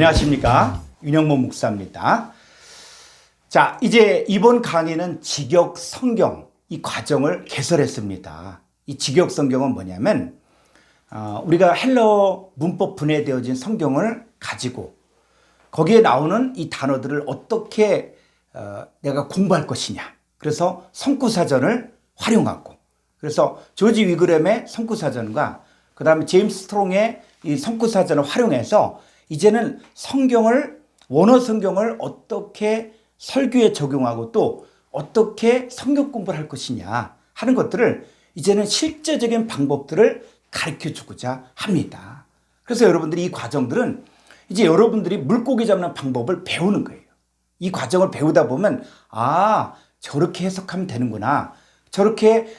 안녕하십니까. 윤영모 목사입니다. 자, 이제 이번 강의는 직역 성경 이 과정을 개설했습니다. 이 직역 성경은 뭐냐면 우리가 헬라어 문법 분해되어진 성경을 가지고 거기에 나오는 이 단어들을 어떻게 내가 공부할 것이냐. 그래서 성구사전을 활용하고, 그래서 조지 위그램의 성구사전과 그 다음에 제임스 스트롱의 이 성구사전을 활용해서 이제는 원어 성경을 어떻게 설교에 적용하고 또 어떻게 성경 공부를 할 것이냐 하는 것들을 이제는 실제적인 방법들을 가르쳐 주고자 합니다. 그래서 여러분들이 이 과정들은 이제 여러분들이 물고기 잡는 방법을 배우는 거예요. 이 과정을 배우다 보면 저렇게 해석하면 되는구나, 저렇게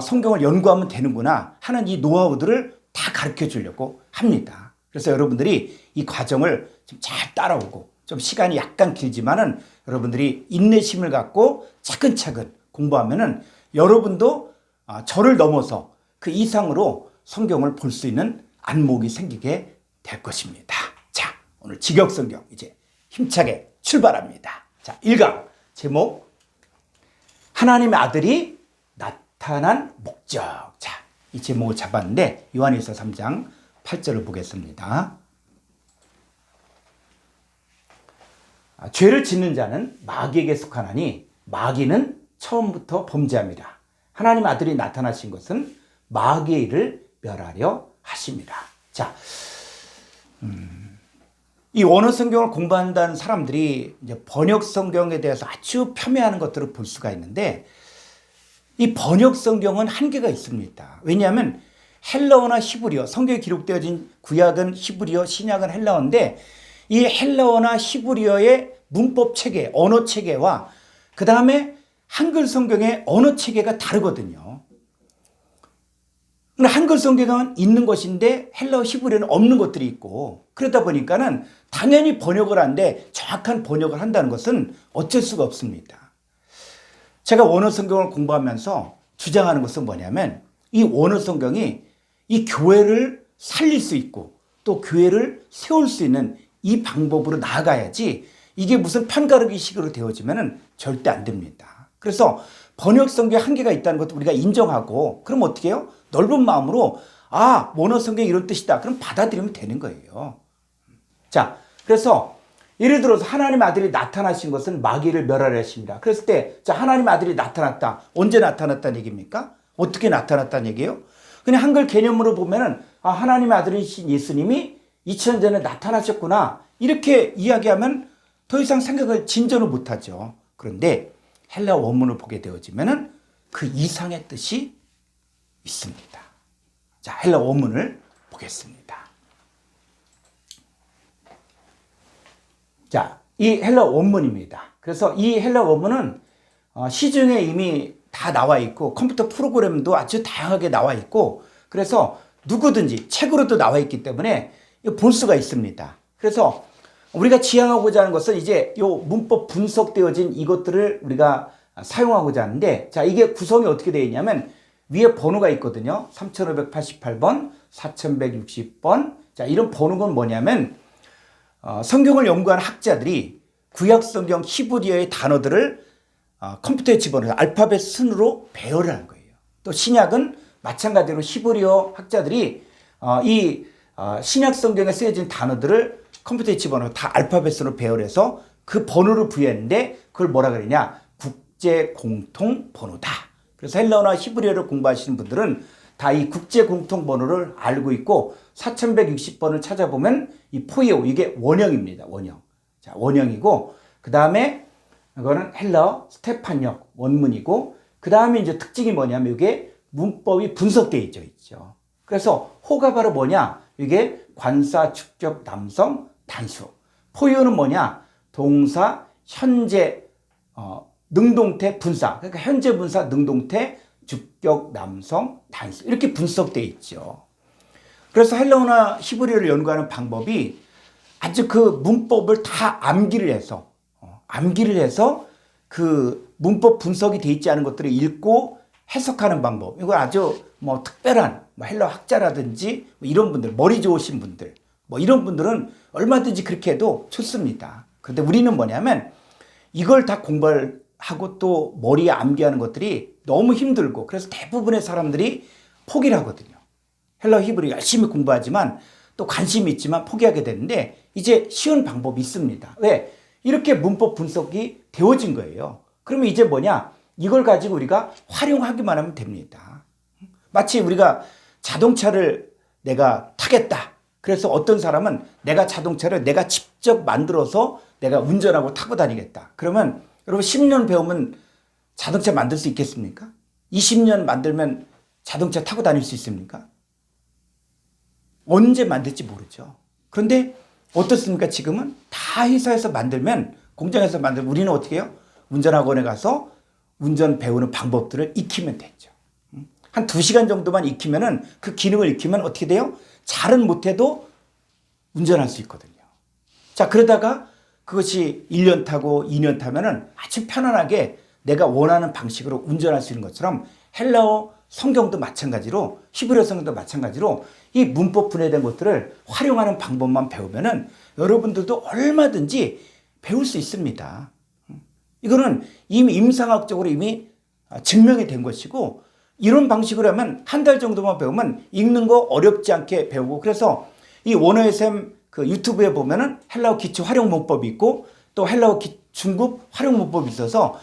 성경을 연구하면 되는구나 하는 이 노하우들을 다 가르쳐 주려고 합니다. 그래서 여러분들이 이 과정을 좀 잘 따라오고, 좀 시간이 약간 길지만은 여러분들이 인내심을 갖고 차근차근 공부하면은 여러분도 저를 넘어서 그 이상으로 성경을 볼 수 있는 안목이 생기게 될 것입니다. 자, 오늘 직역 성경 이제 힘차게 출발합니다. 자, 1강 제목, 하나님의 아들이 나타난 목적. 자, 이 제목을 잡았는데 요한일서 3장 8절을 보겠습니다. 죄를 짓는 자는 마귀에게 속하나니 마귀는 처음부터 범죄합니다. 하나님 아들이 나타나신 것은 마귀의 일을 멸하려 하심이라. 자, 이 원어 성경을 공부한다는 사람들이 이제 번역 성경에 대해서 아주 폄훼하는 것들을 볼 수가 있는데, 이 번역 성경은 한계가 있습니다. 왜냐하면 헬라어나 히브리어, 성경에 기록되어진 구약은 히브리어, 신약은 헬라어인데 이 헬라어나 히브리어의 문법 체계, 언어 체계와 그 다음에 한글 성경의 언어 체계가 다르거든요. 한글 성경은 있는 것인데 헬라어, 히브리어는 없는 것들이 있고, 그러다 보니까는 당연히 번역을 하는데 정확한 번역을 한다는 것은 어쩔 수가 없습니다. 제가 원어 성경을 공부하면서 주장하는 것은 뭐냐면, 이 원어 성경이 이 교회를 살릴 수 있고 또 교회를 세울 수 있는 이 방법으로 나아가야지, 이게 무슨 편가르기식으로 되어지면 절대 안 됩니다. 그래서 번역 성경에 한계가 있다는 것도 우리가 인정하고, 그럼 어떻게 해요? 넓은 마음으로 원어 성경이 이런 뜻이다, 그럼 받아들이면 되는 거예요. 자, 그래서 예를 들어서 하나님 아들이 나타나신 것은 마귀를 멸하려 하십니다. 그랬을 때, 자, 하나님 아들이 나타났다. 언제 나타났다는 얘기입니까? 어떻게 나타났다는 얘기예요? 그냥 한글 개념으로 보면은 하나님의 아들이신 예수님이 2000년 전에 나타나셨구나, 이렇게 이야기하면 더 이상 생각을 진전을 못하죠. 그런데 헬라 원문을 보게 되어지면은 그 이상의 뜻이 있습니다. 자, 헬라 원문을 보겠습니다. 자, 이 헬라 원문입니다. 그래서 이 헬라 원문은 시중에 이미 다 나와 있고 컴퓨터 프로그램도 아주 다양하게 나와 있고, 그래서 누구든지 책으로도 나와 있기 때문에 볼 수가 있습니다. 그래서 우리가 지향하고자 하는 것은 이제 요 문법 분석되어진 이것들을 우리가 사용하고자 하는데, 자, 이게 구성이 어떻게 되어 있냐면 위에 번호가 있거든요. 3588번, 4160번. 자, 이런 번호는 뭐냐면 성경을 연구하는 학자들이 구약 성경 히브리어의 단어들을 컴퓨터에 집어넣어서 알파벳 순으로 배열을 하는 거예요. 또 신약은 마찬가지로 히브리어 학자들이 이 신약 성경에 쓰여진 단어들을 컴퓨터에 집어넣어 다 알파벳 순으로 배열해서 그 번호를 부여했는데, 그걸 뭐라 그러냐, 국제 공통 번호다. 그래서 헬라어나 히브리어를 공부하시는 분들은 다 이 국제 공통 번호를 알고 있고, 4160번을 찾아보면 이 포이오, 이게 원형입니다. 원형. 자, 원형이고, 그 다음에 이거는 헬라어 스테판역 원문이고, 그 다음에 이제 특징이 뭐냐면 이게 문법이 분석되어 있죠. 그래서 호가 바로 뭐냐, 이게 관사, 축적, 남성, 단수. 포유는 뭐냐, 동사, 현재, 능동태, 분사. 그러니까 현재 분사, 능동태, 주격, 남성, 단수. 이렇게 분석되어 있죠. 그래서 헬라어나 히브리어를 연구하는 방법이 아주 그 문법을 다 암기를 해서 그 문법 분석이 되어 있지 않은 것들을 읽고 해석하는 방법. 이거 아주 특별한 헬라어 학자라든지 이런 분들, 머리 좋으신 분들, 뭐 이런 분들은 얼마든지 그렇게 해도 좋습니다. 그런데 우리는 뭐냐면 이걸 다 공부를 하고 또 머리에 암기하는 것들이 너무 힘들고 그래서 대부분의 사람들이 포기를 하거든요. 헬라어 히브리 열심히 공부하지만 또 관심이 있지만 포기하게 되는데 이제 쉬운 방법이 있습니다. 왜? 이렇게 문법 분석이 되어진 거예요. 그러면 이제 뭐냐? 이걸 가지고 우리가 활용하기만 하면 됩니다. 마치 우리가 자동차를 내가 타겠다. 그래서 어떤 사람은 내가 자동차를 내가 직접 만들어서 내가 운전하고 타고 다니겠다. 그러면 여러분 10년 배우면 자동차 만들 수 있겠습니까? 20년 만들면 자동차 타고 다닐 수 있습니까? 언제 만들지 모르죠. 그런데 어떻습니까? 지금은 다 회사에서 만들면 공장에서 만들면 우리는 어떻게 해요? 운전학원에 가서 운전 배우는 방법들을 익히면 되죠. 한 2시간 정도만 익히면은 그 기능을 익히면 어떻게 돼요? 잘은 못해도 운전할 수 있거든요. 자, 그러다가 그것이 1년 타고 2년 타면은 아주 편안하게 내가 원하는 방식으로 운전할 수 있는 것처럼 헬라어 성경도 마찬가지로 히브리어 성경도 마찬가지로 이 문법 분해된 것들을 활용하는 방법만 배우면은 여러분들도 얼마든지 배울 수 있습니다. 이거는 이미 임상학적으로 이미 증명이 된 것이고 이런 방식으로 하면 한 달 정도만 배우면 읽는 거 어렵지 않게 배우고 그래서 이 원어의 샘 그 유튜브에 보면은 헬라어 기초 활용 문법이 있고 또 헬라어 중급 활용 문법이 있어서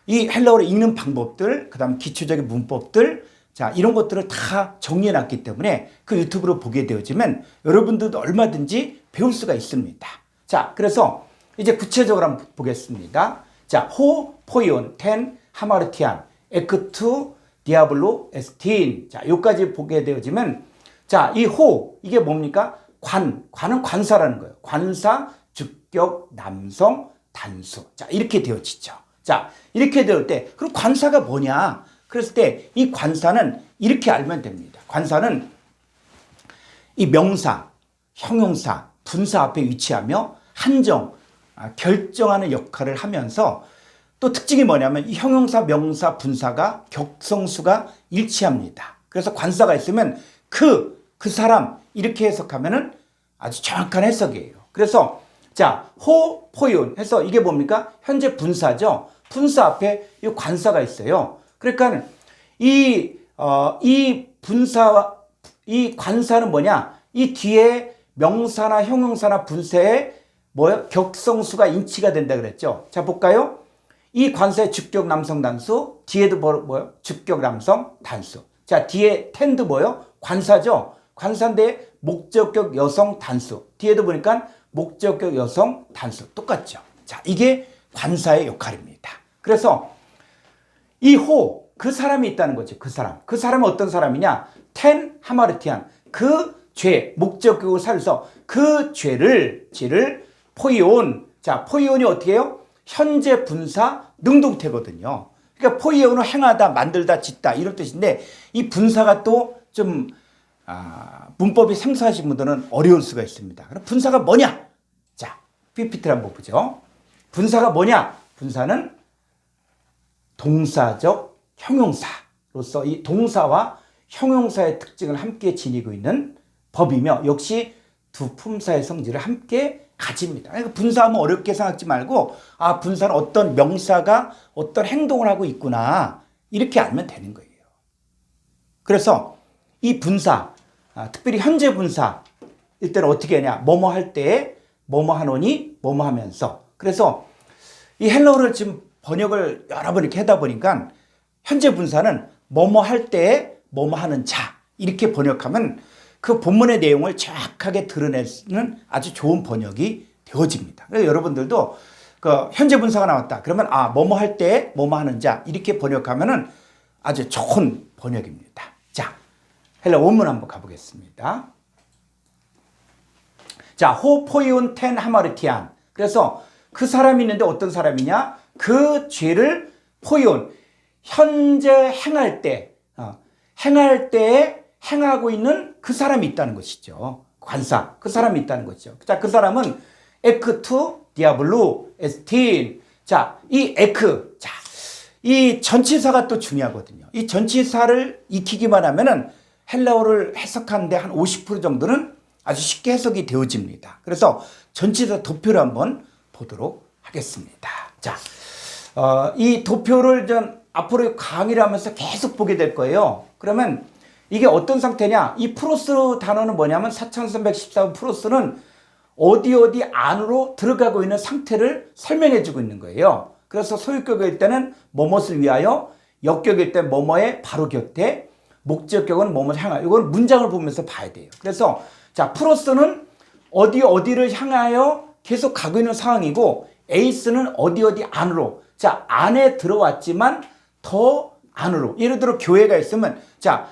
이 헬라어를 읽는 방법들 그다음 기초적인 문법들 자 이런 것들을 다 정리해 놨기 때문에 그 유튜브로 보게 되어지면 여러분들도 얼마든지 배울 수가 있습니다. 자 그래서 이제 구체적으로 한번 보겠습니다. 자 호, 포이온, 텐, 하마르티안, 에크투, 디아블로, 에스틴 자 여기까지 보게 되어지면 자 이 호 이게 뭡니까? 관은 관사라는 거예요. 관사, 주격, 남성, 단수 자 이렇게 되어지죠. 자 이렇게 되올 때 그럼 관사가 뭐냐? 그랬을 때 이 관사는 이렇게 알면 됩니다. 관사는 이 명사, 형용사, 분사 앞에 위치하며 한정, 결정하는 역할을 하면서 또 특징이 뭐냐면 이 형용사, 명사, 분사가 격성수가 일치합니다. 그래서 관사가 있으면 그 사람 이렇게 해석하면은 아주 정확한 해석이에요. 그래서 자, 호, 포이온 해서 이게 뭡니까? 현재 분사죠. 분사 앞에 이 관사가 있어요. 그러니까 이 분사와 이 관사는 뭐냐? 이 뒤에 명사나 형용사나 분사에 뭐요? 격성수가 인치가 된다 그랬죠. 자, 볼까요? 이 관사의 주격 남성 단수, 뒤에도 뭐요? 주격 남성 단수. 자, 뒤에 텐도 뭐요? 관사죠. 관사인데 목적격 여성 단수. 뒤에도 보니까 목적격 여성 단수. 똑같죠. 자, 이게 관사의 역할입니다. 그래서 이 호, 그 사람이 있다는 거죠. 그 사람. 그 사람은 어떤 사람이냐? 텐 하마르티안. 그 죄, 목적격을 살려서 그 죄를 포이온. 자, 포이온이 어떻게 해요? 현재 분사 능동태거든요. 그러니까 포이온은 행하다, 만들다, 짓다 이런 뜻인데 이 분사가 또 좀 문법이 생소하신 분들은 어려울 수가 있습니다. 그럼 분사가 뭐냐? 자, PPT를 한번 보죠. 분사가 뭐냐? 분사는 동사적 형용사로서 이 동사와 형용사의 특징을 함께 지니고 있는 법이며 역시 두 품사의 성질을 함께 가집니다. 그러니까 분사하면 어렵게 생각하지 말고 분사는 어떤 명사가 어떤 행동을 하고 있구나 이렇게 알면 되는 거예요. 그래서 이 분사 특별히 현재 분사일 때는 어떻게 하냐? 뭐뭐 할 때에 뭐뭐 하노니 뭐뭐 하면서 그래서 이 헬라어를 지금 번역을 여러 번 이렇게 하다 보니까 현재 분사는 뭐뭐 할 때에 뭐뭐 하는 자 이렇게 번역하면 그 본문의 내용을 정확하게 드러내는 아주 좋은 번역이 되어집니다. 그래서 여러분들도 그 현재 분사가 나왔다. 그러면 뭐뭐 할 때에 뭐뭐 하는 자 이렇게 번역하면은 아주 좋은 번역입니다. 자, 헬라 원문 한번 가보겠습니다. 자, 호 포이온 텐 하마르티안. 그래서 그 사람이 있는데 어떤 사람이냐? 그 죄를 포이온 현재 행할 때 행하고 있는 그 사람이 있다는 것이죠. 관사 그 사람이 있다는 것이죠. 자, 그 사람은 에크투 디아블로 에스틴. 자, 이 에크 자, 이 전치사가 또 중요하거든요. 이 전치사를 익히기만 하면은 헬라어를 해석하는데 한 50% 정도는 아주 쉽게 해석이 되어집니다. 그래서 전치사 도표를 한번 보도록 하겠습니다. 자, 이 도표를 전 앞으로 강의를 하면서 계속 보게 될 거예요. 그러면 이게 어떤 상태냐? 이 프로스 단어는 뭐냐면 4314번 프로스는 어디 안으로 들어가고 있는 상태를 설명해 주고 있는 거예요. 그래서 소유격일 때는 뭐뭇을 위하여, 역격일 때 뭐뭐의 바로 곁에, 목적격은 뭐뭐를 향하여. 이건 문장을 보면서 봐야 돼요. 그래서 자, 프로스는 어디를 향하여 계속 가고 있는 상황이고, 에이스는 어디 안으로. 자, 안에 들어왔지만 더 안으로. 예를 들어 교회가 있으면, 자,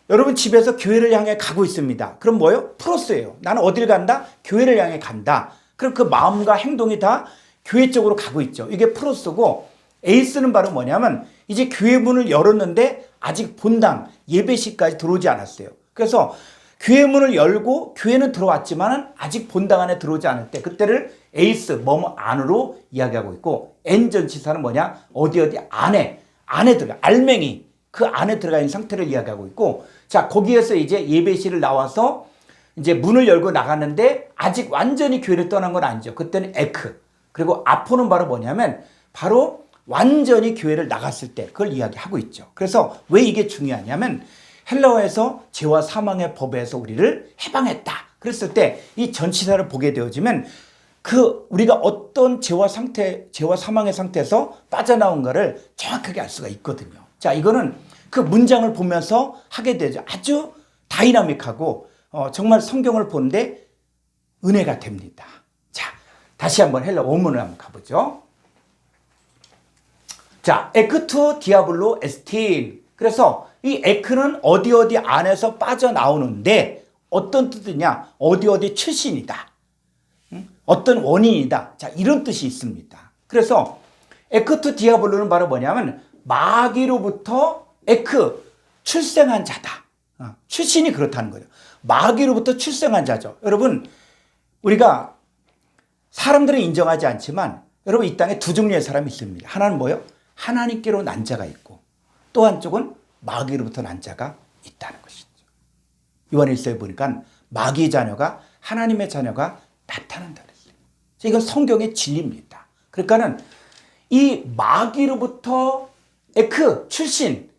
여러분 집에서 교회를 향해 가고 있습니다. 그럼 뭐예요? 프로스예요. 나는 어디를 간다? 교회를 향해 간다. 그럼 그 마음과 행동이 다 교회 쪽으로 가고 있죠. 이게 프로스고, 에이스는 바로 뭐냐면 이제 교회 문을 열었는데 아직 본당 예배시까지 들어오지 않았어요. 그래서 교회 문을 열고 교회는 들어왔지만 아직 본당 안에 들어오지 않을 때, 그때를 에이스 뭐뭐 안으로 이야기하고 있고, N 전치사는 뭐냐? 어디 안에 들어가, 알맹이 그 안에 들어가 있는 상태를 이야기하고 있고, 자, 거기에서 이제 예배실을 나와서 이제 문을 열고 나갔는데 아직 완전히 교회를 떠난 건 아니죠. 그때는 에크. 그리고 아포는 바로 뭐냐면 바로 완전히 교회를 나갔을 때 그걸 이야기하고 있죠. 그래서 왜 이게 중요하냐면 헬라어에서 죄와 사망의 법에서 우리를 해방했다 그랬을 때 이 전치사를 보게 되어지면 그 우리가 어떤 죄와 사망의 상태에서 빠져나온가를 정확하게 알 수가 있거든요. 자, 이거는 그 문장을 보면서 하게 되죠. 아주 다이나믹하고 정말 성경을 보는데 은혜가 됩니다. 자, 다시 한번 헬라 원문을 한번 가보죠. 자, 에크투 디아블로 에스틴. 그래서 이 에크는 어디 안에서 빠져나오는데 어떤 뜻이냐? 어디 출신이다. 어떤 원인이다. 자, 이런 뜻이 있습니다. 그래서 에크투 디아블로는 바로 뭐냐면 마귀로부터 에크, 출생한 자다. 출신이 그렇다는 거죠. 마귀로부터 출생한 자죠. 여러분, 우리가 사람들은 인정하지 않지만 여러분 이 땅에 두 종류의 사람이 있습니다. 하나는 뭐예요? 하나님께로 난 자가 있고, 또 한쪽은 마귀로부터 난 자가 있다는 것이죠. 요한 1서에 보니까 마귀의 자녀가 하나님의 자녀가 나타난다 그랬어요. 이건 성경의 진리입니다. 그러니까는 이 마귀로부터 에크, 출신,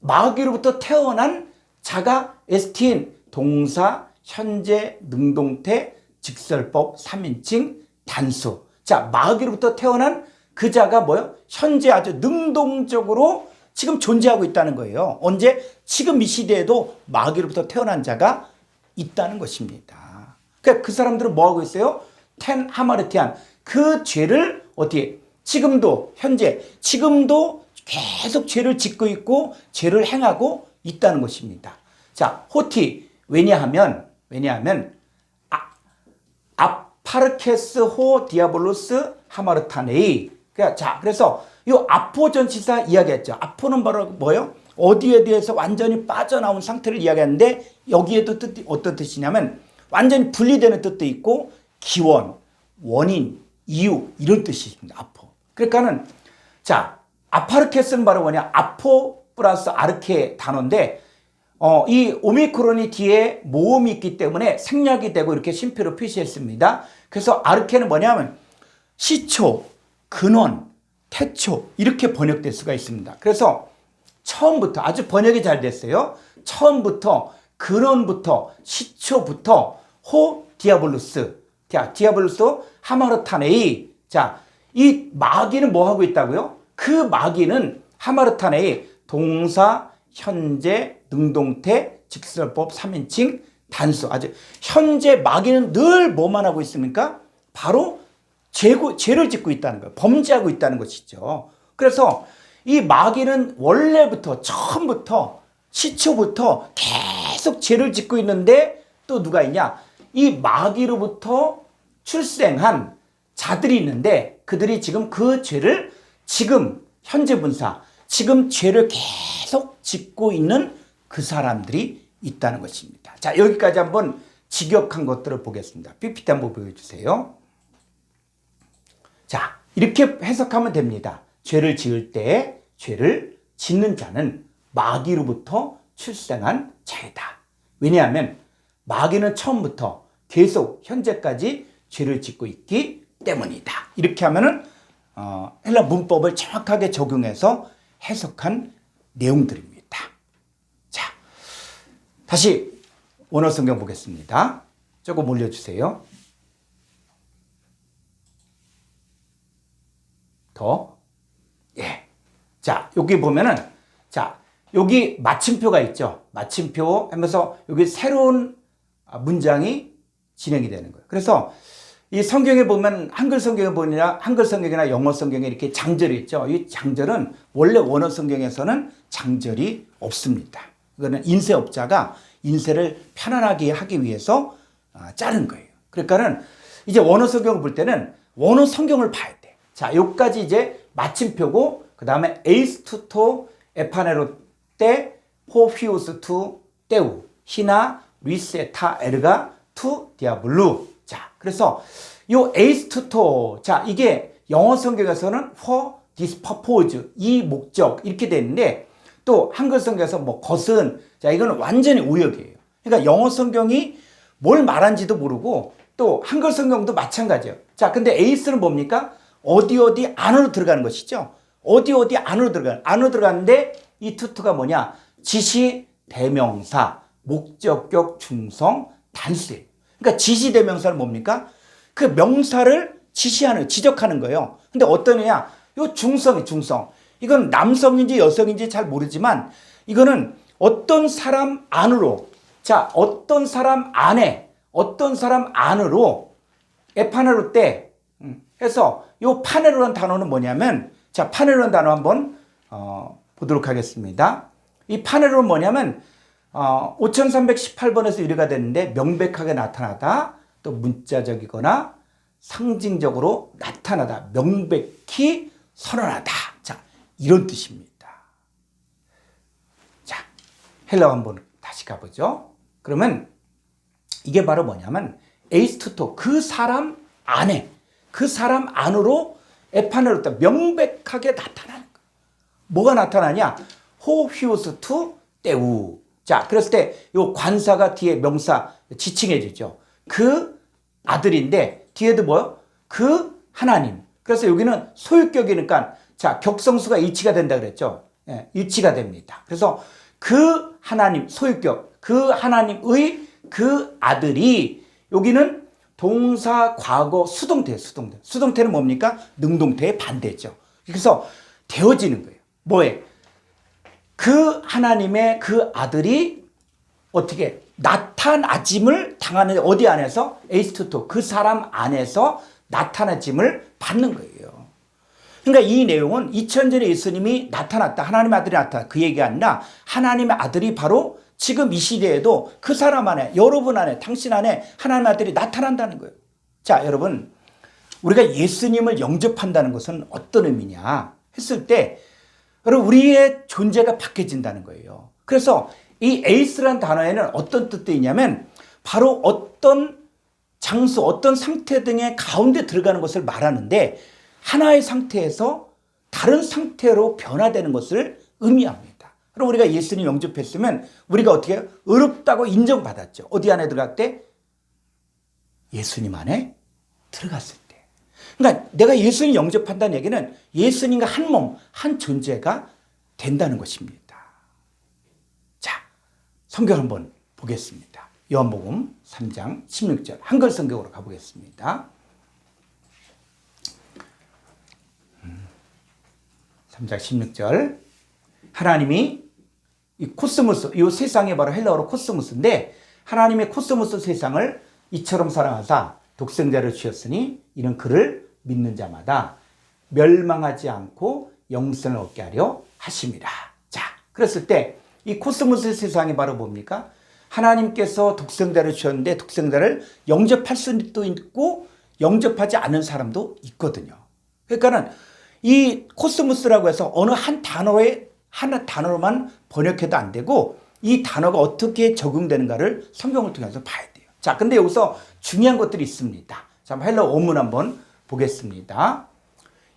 마귀로부터 태어난 자가 에스틴, 동사, 현재, 능동태, 직설법, 3인칭, 단수. 자, 마귀로부터 태어난 그 자가 뭐예요? 현재 아주 능동적으로 지금 존재하고 있다는 거예요. 언제? 지금 이 시대에도 마귀로부터 태어난 자가 있다는 것입니다. 그러니까 그 사람들은 뭐하고 있어요? 텐 하마르티안. 그 죄를 어떻게? 지금도, 현재, 지금도 계속 죄를 짓고 있고 죄를 행하고 있다는 것입니다. 자, 호티. 왜냐하면 아파르케스 호 디아볼로스 하마르타네이. 자, 그래서 이 아포 전치사 이야기했죠. 아포는 바로 뭐예요? 어디에 대해서 완전히 빠져나온 상태를 이야기하는데 여기에도 뜻이 어떤 뜻이냐면 완전히 분리되는 뜻도 있고 기원, 원인, 이유 이런 뜻이 있습니다. 아포. 그러니까는 자, 아파르케스는 바로 뭐냐? 아포 플러스 아르케 단어인데 이 오미크론이 뒤에 모음이 있기 때문에 생략이 되고 이렇게 쉼표로 표시했습니다. 그래서 아르케는 뭐냐면 시초, 근원, 태초 이렇게 번역될 수가 있습니다. 그래서 처음부터 아주 번역이 잘 됐어요. 처음부터, 근원부터, 시초부터 호 디아블루스. 자, 디아블루스 하마르타네이. 자, 이 마귀는 뭐 하고 있다고요? 그 마귀는 하마르타네이 동사, 현재, 능동태, 직설법, 3인칭, 단수. 아주 현재 마귀는 늘 뭐만 하고 있습니까? 바로 죄를 짓고 있다는 거예요. 범죄하고 있다는 것이죠. 그래서 이 마귀는 원래부터 처음부터 시초부터 계속 죄를 짓고 있는데 또 누가 있냐? 이 마귀로부터 출생한 자들이 있는데 그들이 지금 그 죄를 지금 현재 분사 지금 죄를 계속 짓고 있는 그 사람들이 있다는 것입니다. 자, 여기까지 한번 직역한 것들을 보겠습니다. PPT 한번 보여주세요. 자, 이렇게 해석하면 됩니다. 죄를 지을 때 죄를 짓는 자는 마귀로부터 출생한 자이다. 왜냐하면 마귀는 처음부터 계속 현재까지 죄를 짓고 있기 때문이다. 이렇게 하면은 헬라 문법을 정확하게 적용해서 해석한 내용들입니다. 자, 다시 원어 성경 보겠습니다. 조금 올려주세요. 더. 예. 자, 여기 보면은, 자, 여기 마침표가 있죠. 마침표 하면서 여기 새로운 문장이 진행이 되는 거예요. 그래서 이 성경에 보면 한글 성경에 보니까 한글 성경이나 영어 성경에 이렇게 장절이 있죠. 이 장절은 원래 원어 성경에서는 장절이 없습니다. 이거는 인쇄업자가 인쇄를 편안하게 하기 위해서 자른 거예요. 그러니까는 이제 원어 성경을 볼 때는 원어 성경을 봐야 돼. 자, 여기까지 이제 마침표고 그 다음에 에이스투토 에파네로 때 호피우스 투 때우 히나 리세타 에르가 투 디아블루. 자, 그래서 요 에이스투토, 자, 이게 영어 성경에서는 for this purpose, 이 목적 이렇게 돼 있는데 또 한글 성경에서 뭐 것은, 자, 이거는 완전히 오역이에요. 그러니까 영어 성경이 뭘 말한지도 모르고 또 한글 성경도 마찬가지예요. 자, 근데 에이스는 뭡니까? 어디 안으로 들어가는 것이죠. 어디 안으로 들어가는데 이 투투가 뭐냐? 지시, 대명사, 목적격, 중성, 단수예요. 그러니까 지시, 대명사는 뭡니까? 그 명사를 지시하는, 지적하는 거예요. 근데 어떤 애야? 요 중성이 중성. 이건 남성인지 여성인지 잘 모르지만 이거는 어떤 사람 안으로, 자, 어떤 사람 안에, 어떤 사람 안으로 에파네로 때 해서 요 파네로라는 단어는 뭐냐면, 자, 파네로라는 단어 한번 보도록 하겠습니다. 이 파네로는 뭐냐면 5318번에서 유래가 됐는데 명백하게 나타나다, 또 문자적이거나 상징적으로 나타나다, 명백히 선언하다. 자, 이런 뜻입니다. 자, 헬라어 한번 다시 가보죠. 그러면 이게 바로 뭐냐면 에이스투토, 그 사람 안에, 그 사람 안으로 에파네로다, 명백하게 나타나는 거예요. 뭐가 나타나냐? 호휘우스 투 때우. 자, 그랬을 때 요 관사가 뒤에 명사 지칭해지죠. 그 아들인데 뒤에도 뭐요? 그 하나님. 그래서 여기는 소유격이니까, 자, 격성수가 일치가 된다 그랬죠. 예, 일치가 됩니다. 그래서 그 하나님, 소유격, 그 하나님의 그 아들이, 여기는 동사, 과거, 수동태. 수동태는 뭡니까? 능동태의 반대죠. 그래서 되어지는 거예요. 뭐에? 그 하나님의 그 아들이 어떻게 나타나짐을 당하는, 어디 안에서? 에이스투토, 그 사람 안에서 나타나짐을 받는 거예요. 그러니까 이 내용은 2000년 전에 예수님이 나타났다, 하나님의 아들이 나타났다, 그 얘기가 아니라 하나님의 아들이 바로 지금 이 시대에도 그 사람 안에, 여러분 안에, 당신 안에 하나님의 아들이 나타난다는 거예요. 자, 여러분, 우리가 예수님을 영접한다는 것은 어떤 의미냐 했을 때, 여러분, 우리의 존재가 바뀌어진다는 거예요. 그래서 이 에이스라는 단어에는 어떤 뜻도 있냐면 바로 어떤 장소, 어떤 상태 등의 가운데 들어가는 것을 말하는데, 하나의 상태에서 다른 상태로 변화되는 것을 의미합니다. 그럼 우리가 예수님 영접했으면 우리가 어떻게 해요? 의롭다고 인정받았죠. 어디 안에 들어갈 때? 예수님 안에 들어갔을 때. 그러니까 내가 예수님 영접한다는 얘기는 예수님과 한 몸, 한 존재가 된다는 것입니다. 자, 성경 한번 보겠습니다. 요한복음 3장 16절 한글 성경으로 가보겠습니다. 3장 16절. 하나님이 이 코스모스, 이 세상이 바로 헬라어로 코스모스인데, 하나님의 코스모스 세상을 이처럼 사랑하사 독생자를 주셨으니 이는 그를 믿는 자마다 멸망하지 않고 영생을 얻게 하려 하심이라. 자, 그랬을 때 이 코스모스 세상이 바로 뭡니까? 하나님께서 독생자를 주셨는데 독생자를 영접할 수도 있고 영접하지 않는 사람도 있거든요. 그러니까는 이 코스모스라고 해서 어느 한 단어로만 번역해도 안 되고 이 단어가 어떻게 적용되는가를 성경을 통해서 봐야 돼요. 자, 근데 여기서 중요한 것들이 있습니다. 자, 헬라어 원문 한번 보겠습니다.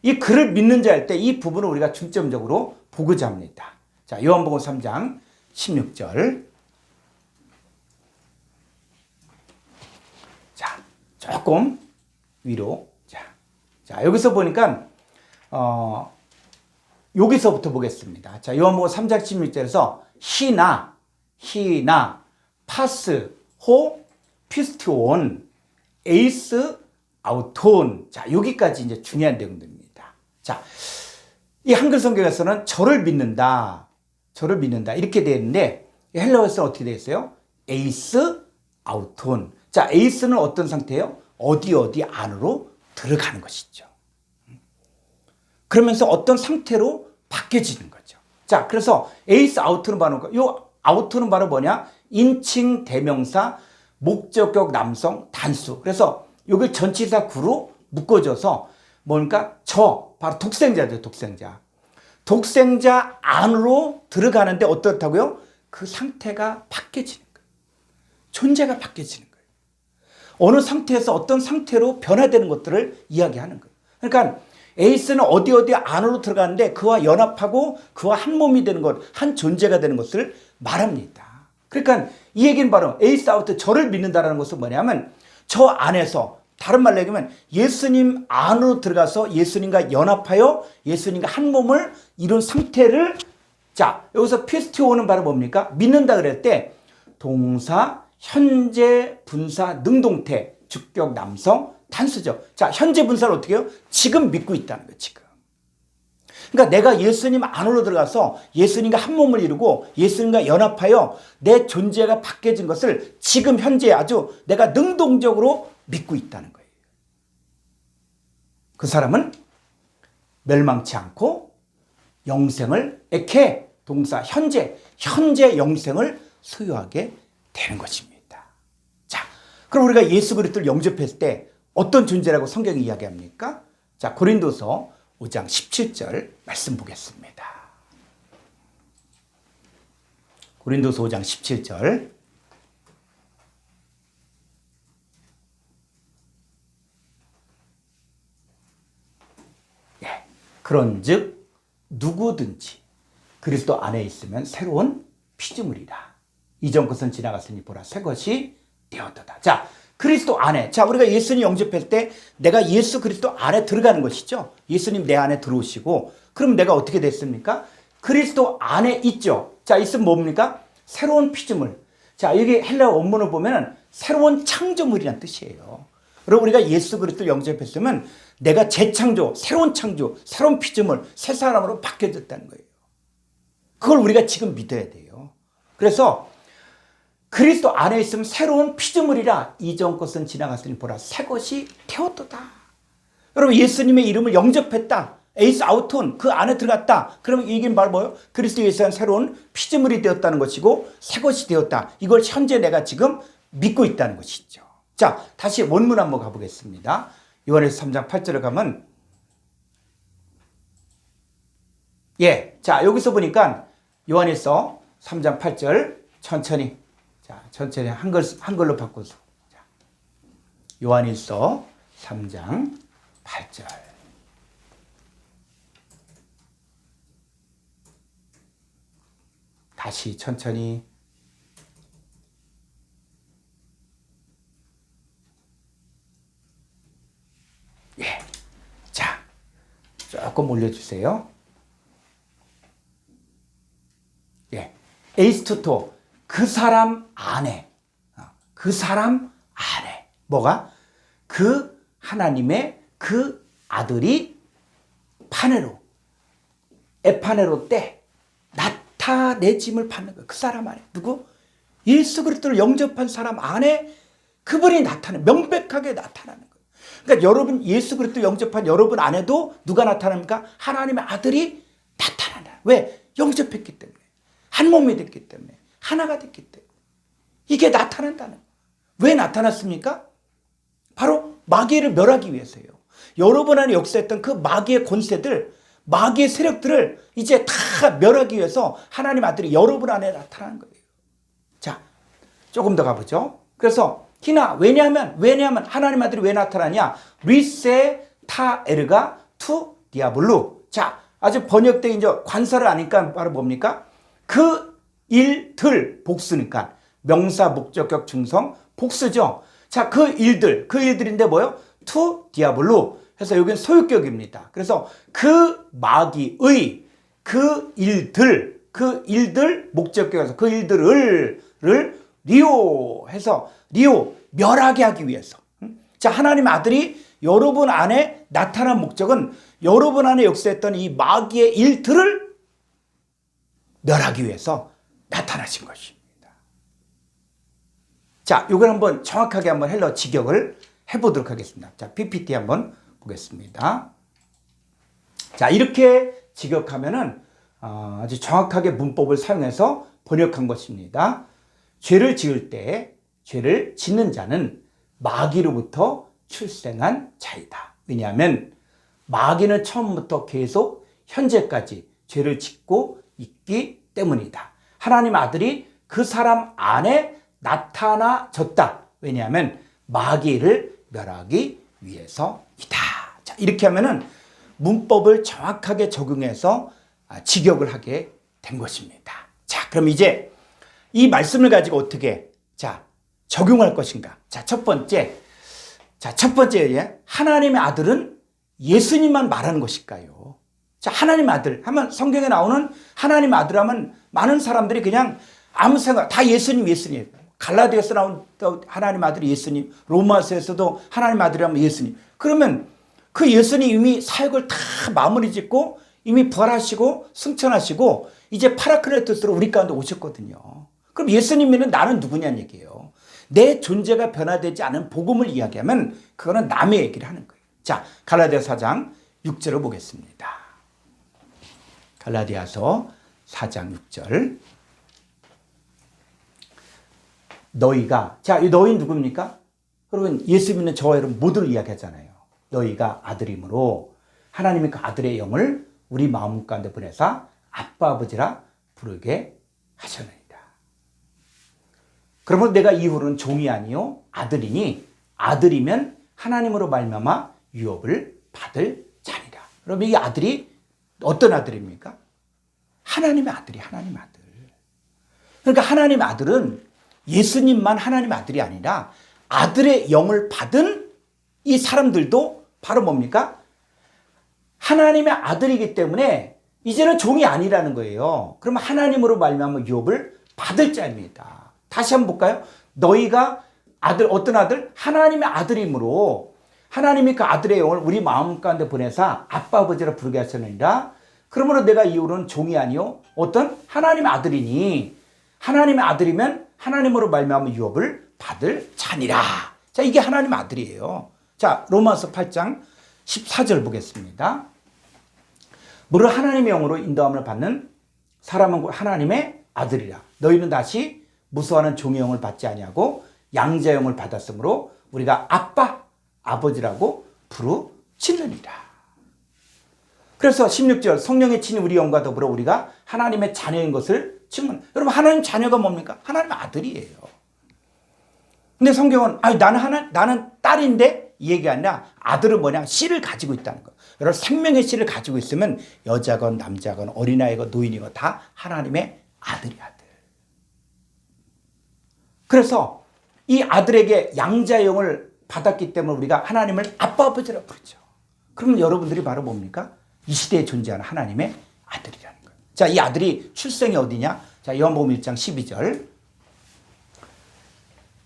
이 그를 믿는 자 할 때 이 부분을 우리가 중점적으로 보고자 합니다. 자, 요한복음 3장 16절. 조금 위로. 자, 여기서 보니까, 여기서부터 보겠습니다. 자, 요한복음 3장 16절에서 히나, 파스, 호, 피스티온, 에이스, 아우톤. 자, 여기까지 이제 중요한 내용들입니다. 자, 이 한글 성경에서는 저를 믿는다. 이렇게 되어 있는데, 헬라어에서는 어떻게 되어 있어요? 에이스, 아우톤. 자, 에이스는 어떤 상태예요? 어디 안으로 들어가는 것이죠. 그러면서 어떤 상태로 바뀌어지는 거죠. 자, 그래서 에이스, 아우트는 바로, 요 아우트는 바로 뭐냐? 인칭, 대명사, 목적격, 남성, 단수. 그래서 요게 전치사 구로 묶어져서 뭔가 바로 독생자죠, 독생자. 독생자 안으로 들어가는데 어떻다고요? 그 상태가 바뀌어지는 거예요. 존재가 바뀌어지는 거예요. 어느 상태에서 어떤 상태로 변화되는 것들을 이야기하는 거예요. 그러니까 에이스는 어디 안으로 들어가는데 그와 연합하고 그와 한 몸이 되는 것, 한 존재가 되는 것을 말합니다. 그러니까 이 얘기는 바로 에이스 아우트, 저를 믿는다는 것은 뭐냐면 저 안에서, 다른 말로 얘기하면 예수님 안으로 들어가서 예수님과 연합하여 예수님과 한 몸을 이룬 상태를, 자, 여기서 피스티오는 바로 뭡니까? 믿는다 그럴 때 동사, 현재, 분사, 능동태, 주격, 남성, 단수죠. 자, 현재 분사를 어떻게 해요? 지금 믿고 있다는 거예요, 지금. 그러니까 내가 예수님 안으로 들어가서 예수님과 한 몸을 이루고 예수님과 연합하여 내 존재가 바뀌어진 것을 지금 현재 아주 내가 능동적으로 믿고 있다는 거예요. 그 사람은 멸망치 않고 영생을, 에케, 동사, 현재 영생을 소유하게 되는 것입니다. 자, 그럼 우리가 예수 그리스도를 영접했을 때 어떤 존재라고 성경이 이야기합니까? 자, 고린도서 5장 17절 말씀 보겠습니다. 고린도서 5장 17절. 예. 그런즉 누구든지 그리스도 안에 있으면 새로운 피조물이라. 이전 것은 지나갔으니 보라 새 것이 되었도다. 자, 그리스도 안에. 자, 우리가 예수님 영접할 때 내가 예수 그리스도 안에 들어가는 것이죠. 예수님 내 안에 들어오시고, 그럼 내가 어떻게 됐습니까? 그리스도 안에 있죠. 자, 있으면 뭡니까? 새로운 피조물. 자, 여기 헬라어 원문을 보면 새로운 창조물이란 뜻이에요. 그리고 우리가 예수 그리스도 영접했으면 내가 재창조, 새로운 창조, 새로운 피조물, 새 사람으로 바뀌어졌다는 거예요. 그걸 우리가 지금 믿어야 돼요. 그래서 그리스도 안에 있으면 새로운 피조물이라 이전 것은 지나갔으니 보라 새 것이 되었도다. 여러분, 예수님의 이름을 영접했다. 에이스 아우톤, 그 안에 들어갔다. 그러면 이게 바로 뭐예요? 그리스도 예수는 새로운 피조물이 되었다는 것이고 새 것이 되었다. 이걸 현재 내가 지금 믿고 있다는 것이죠. 자, 다시 원문 한번 가보겠습니다. 요한에서 3장 8절에 가면, 예, 자, 여기서 보니까 요한에서 3장 8절 천천히 한글로 바꿔서. 자, 요한일서 3장 8절. 다시 천천히. 예. 자, 조금 올려주세요. 예. 에이스토토. 그 사람 안에, 뭐가? 그 하나님의 그 아들이 에파네로 때 나타내짐을 받는 거예요. 그 사람 안에. 누구? 예수 그리스도를 영접한 사람 안에 그분이 명백하게 나타나는 거예요. 그러니까 여러분, 예수 그리스도 영접한 여러분 안에도 누가 나타납니까? 하나님의 아들이 나타나요. 왜? 영접했기 때문에. 한 몸이 됐기 때문에. 하나가 됐기 때문에. 이게 나타난다는 거예요. 왜 나타났습니까? 바로 마귀를 멸하기 위해서예요. 여러분 안에 역사했던 그 마귀의 권세들, 마귀의 세력들을 이제 다 멸하기 위해서 하나님 아들이 여러분 안에 나타나는 거예요. 자, 조금 더 가보죠. 그래서 왜냐하면 하나님 아들이 왜 나타나냐? 리세 타 에르가 투 디아블루. 자, 아주 번역된 이제 관사를 아니까 바로 뭡니까? 그 일들 복수니까 명사 목적격 중성 복수죠. 자, 그 일들인데 뭐요? 투 디아블로 해서 여기는 소유격입니다. 그래서 그 마귀의 그 일들 목적격에서 그 일들을 리오 해서 리오 멸하게 하기 위해서. 자, 하나님의 아들이 여러분 안에 나타난 목적은 여러분 안에 역사했던 이 마귀의 일들을 멸하기 위해서 나타나신 것입니다. 자, 이걸 한번 정확하게 한번 헬러 직역을 해보도록 하겠습니다. 자, PPT 한번 보겠습니다. 자, 이렇게 직역하면은 아주 정확하게 문법을 사용해서 번역한 것입니다. 죄를 지을 때 죄를 짓는 자는 마귀로부터 출생한 자이다. 왜냐하면 마귀는 처음부터 계속 현재까지 죄를 짓고 있기 때문이다. 하나님의 아들이 그 사람 안에 나타나졌다. 왜냐하면 마귀를 멸하기 위해서이다. 자, 이렇게 하면은 문법을 정확하게 적용해서 직역을 하게 된 것입니다. 자, 그럼 이제 이 말씀을 가지고 어떻게 적용할 것인가? 자, 첫 번째 하나님의 아들은 예수님만 말하는 것일까요? 자, 하나님의 아들 하면 성경에 나오는 하나님의 아들 하면 많은 사람들이 그냥 아무 생각 다 예수님. 갈라디아서 나온 하나님 아들이 예수님, 로마서에서도 하나님 아들이라면 예수님. 그러면 그 예수님 이미 사역을 다 마무리 짓고 이미 부활하시고 승천하시고 이제 파라클레토스로 우리 가운데 오셨거든요. 그럼 예수님이면 나는 누구냐는 얘기예요. 내 존재가 변화되지 않은 복음을 이야기하면 그거는 남의 얘기를 하는 거예요. 자, 갈라디아서 4장 6절을 보겠습니다. 갈라디아서 4장 6절. 너희가, 자, 너희 누굽니까? 여러분, 예수 믿는 저와 여러분 모두를 이야기하잖아요. 너희가 아들이므로 하나님이 그 아들의 영을 우리 마음 가운데 보내사 아빠 아버지라 부르게 하셨느니라. 그러면 내가 이후로는 종이 아니요 아들이니 아들이면 하나님으로 말미암아 유업을 받을 자니라. 그럼 이 아들이 어떤 아들입니까? 하나님의 아들이 하나님의 아들. 그러니까 하나님의 아들은 예수님만 하나님의 아들이 아니라 아들의 영을 받은 이 사람들도 바로 뭡니까? 하나님의 아들이기 때문에 이제는 종이 아니라는 거예요. 그러면 하나님으로 말미암아 유업을 받을 자입니다. 다시 한번 볼까요? 너희가 아들, 어떤 아들? 하나님의 아들이므로 하나님이 그 아들의 영을 우리 마음 가운데 보내사 아빠 아버지라 부르게 하셨느니라. 그러므로 내가 이후로는 종이 아니요 어떤 하나님의 아들이니 하나님의 아들이면 하나님으로 말미암아 유업을 받을 자니라. 자, 이게 하나님의 아들이에요. 자, 로마서 8장 14절 보겠습니다. 무릇 하나님의 영으로 인도함을 받는 사람은 하나님의 아들이라. 너희는 다시 무수하는 종의 영을 받지 아니하고 양자의 영을 받았으므로 우리가 아빠, 아버지라고 부르짖느니라. 그래서 16절 성령의 친히 우리 영과 더불어 우리가 하나님의 자녀인 것을 증언. 여러분, 하나님 자녀가 뭡니까? 하나님의 아들이에요. 근데 성경은 나는 딸인데 이 얘기가 아니라 아들은 뭐냐? 씨를 가지고 있다는 거. 여러분, 생명의 씨를 가지고 있으면 여자건 남자건 어린아이건 노인이건 다 하나님의 아들이야, 아들. 그래서 이 아들에게 양자의 영을 받았기 때문에 우리가 하나님을 아빠 아버지라고 부르죠. 그러면 여러분들이 바로 뭡니까? 이 시대에 존재하는 하나님의 아들이라는 거예요. 자, 이 아들이 출생이 어디냐? 자, 요한복음 1장 12절.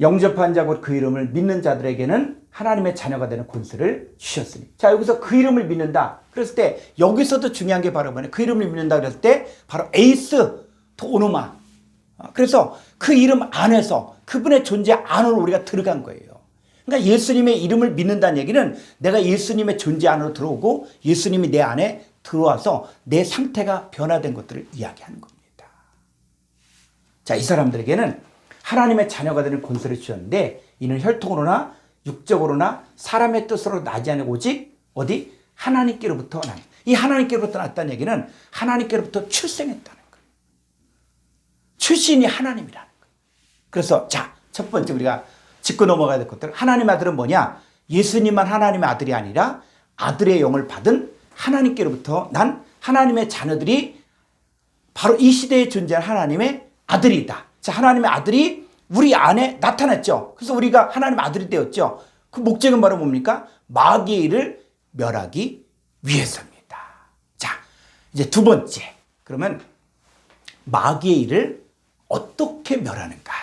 영접한 자고 그 이름을 믿는 자들에게는 하나님의 자녀가 되는 권세를 주셨으니. 자, 여기서 그 이름을 믿는다. 그랬을 때 여기서도 중요한 게 바로 뭐냐? 그 이름을 믿는다 그랬을 때 바로 에이스 토오노마. 그래서 그 이름 안에서 그분의 존재 안으로 우리가 들어간 거예요. 그러니까 예수님의 이름을 믿는다는 얘기는 내가 예수님의 존재 안으로 들어오고 예수님이 내 안에 들어와서 내 상태가 변화된 것들을 이야기하는 겁니다. 자, 이 사람들에게는 하나님의 자녀가 되는 권세를 주셨는데 이는 혈통으로나 육적으로나 사람의 뜻으로 나지 않고 오직 어디? 하나님께로부터 난. 이 하나님께로부터 났다는 얘기는 하나님께로부터 출생했다는 거예요. 출신이 하나님이라는 거예요. 그래서 자, 첫 번째 우리가 짚고 넘어가야 될 것들. 하나님의 아들은 뭐냐? 예수님만 하나님의 아들이 아니라 아들의 영을 받은 하나님께로부터 난 하나님의 자녀들이 바로 이 시대에 존재한 하나님의 아들이다. 자, 하나님의 아들이 우리 안에 나타났죠. 그래서 우리가 하나님 아들이 되었죠. 그 목적은 바로 뭡니까? 마귀의 일을 멸하기 위해서입니다. 자, 이제 두 번째. 그러면 마귀의 일을 어떻게 멸하는가?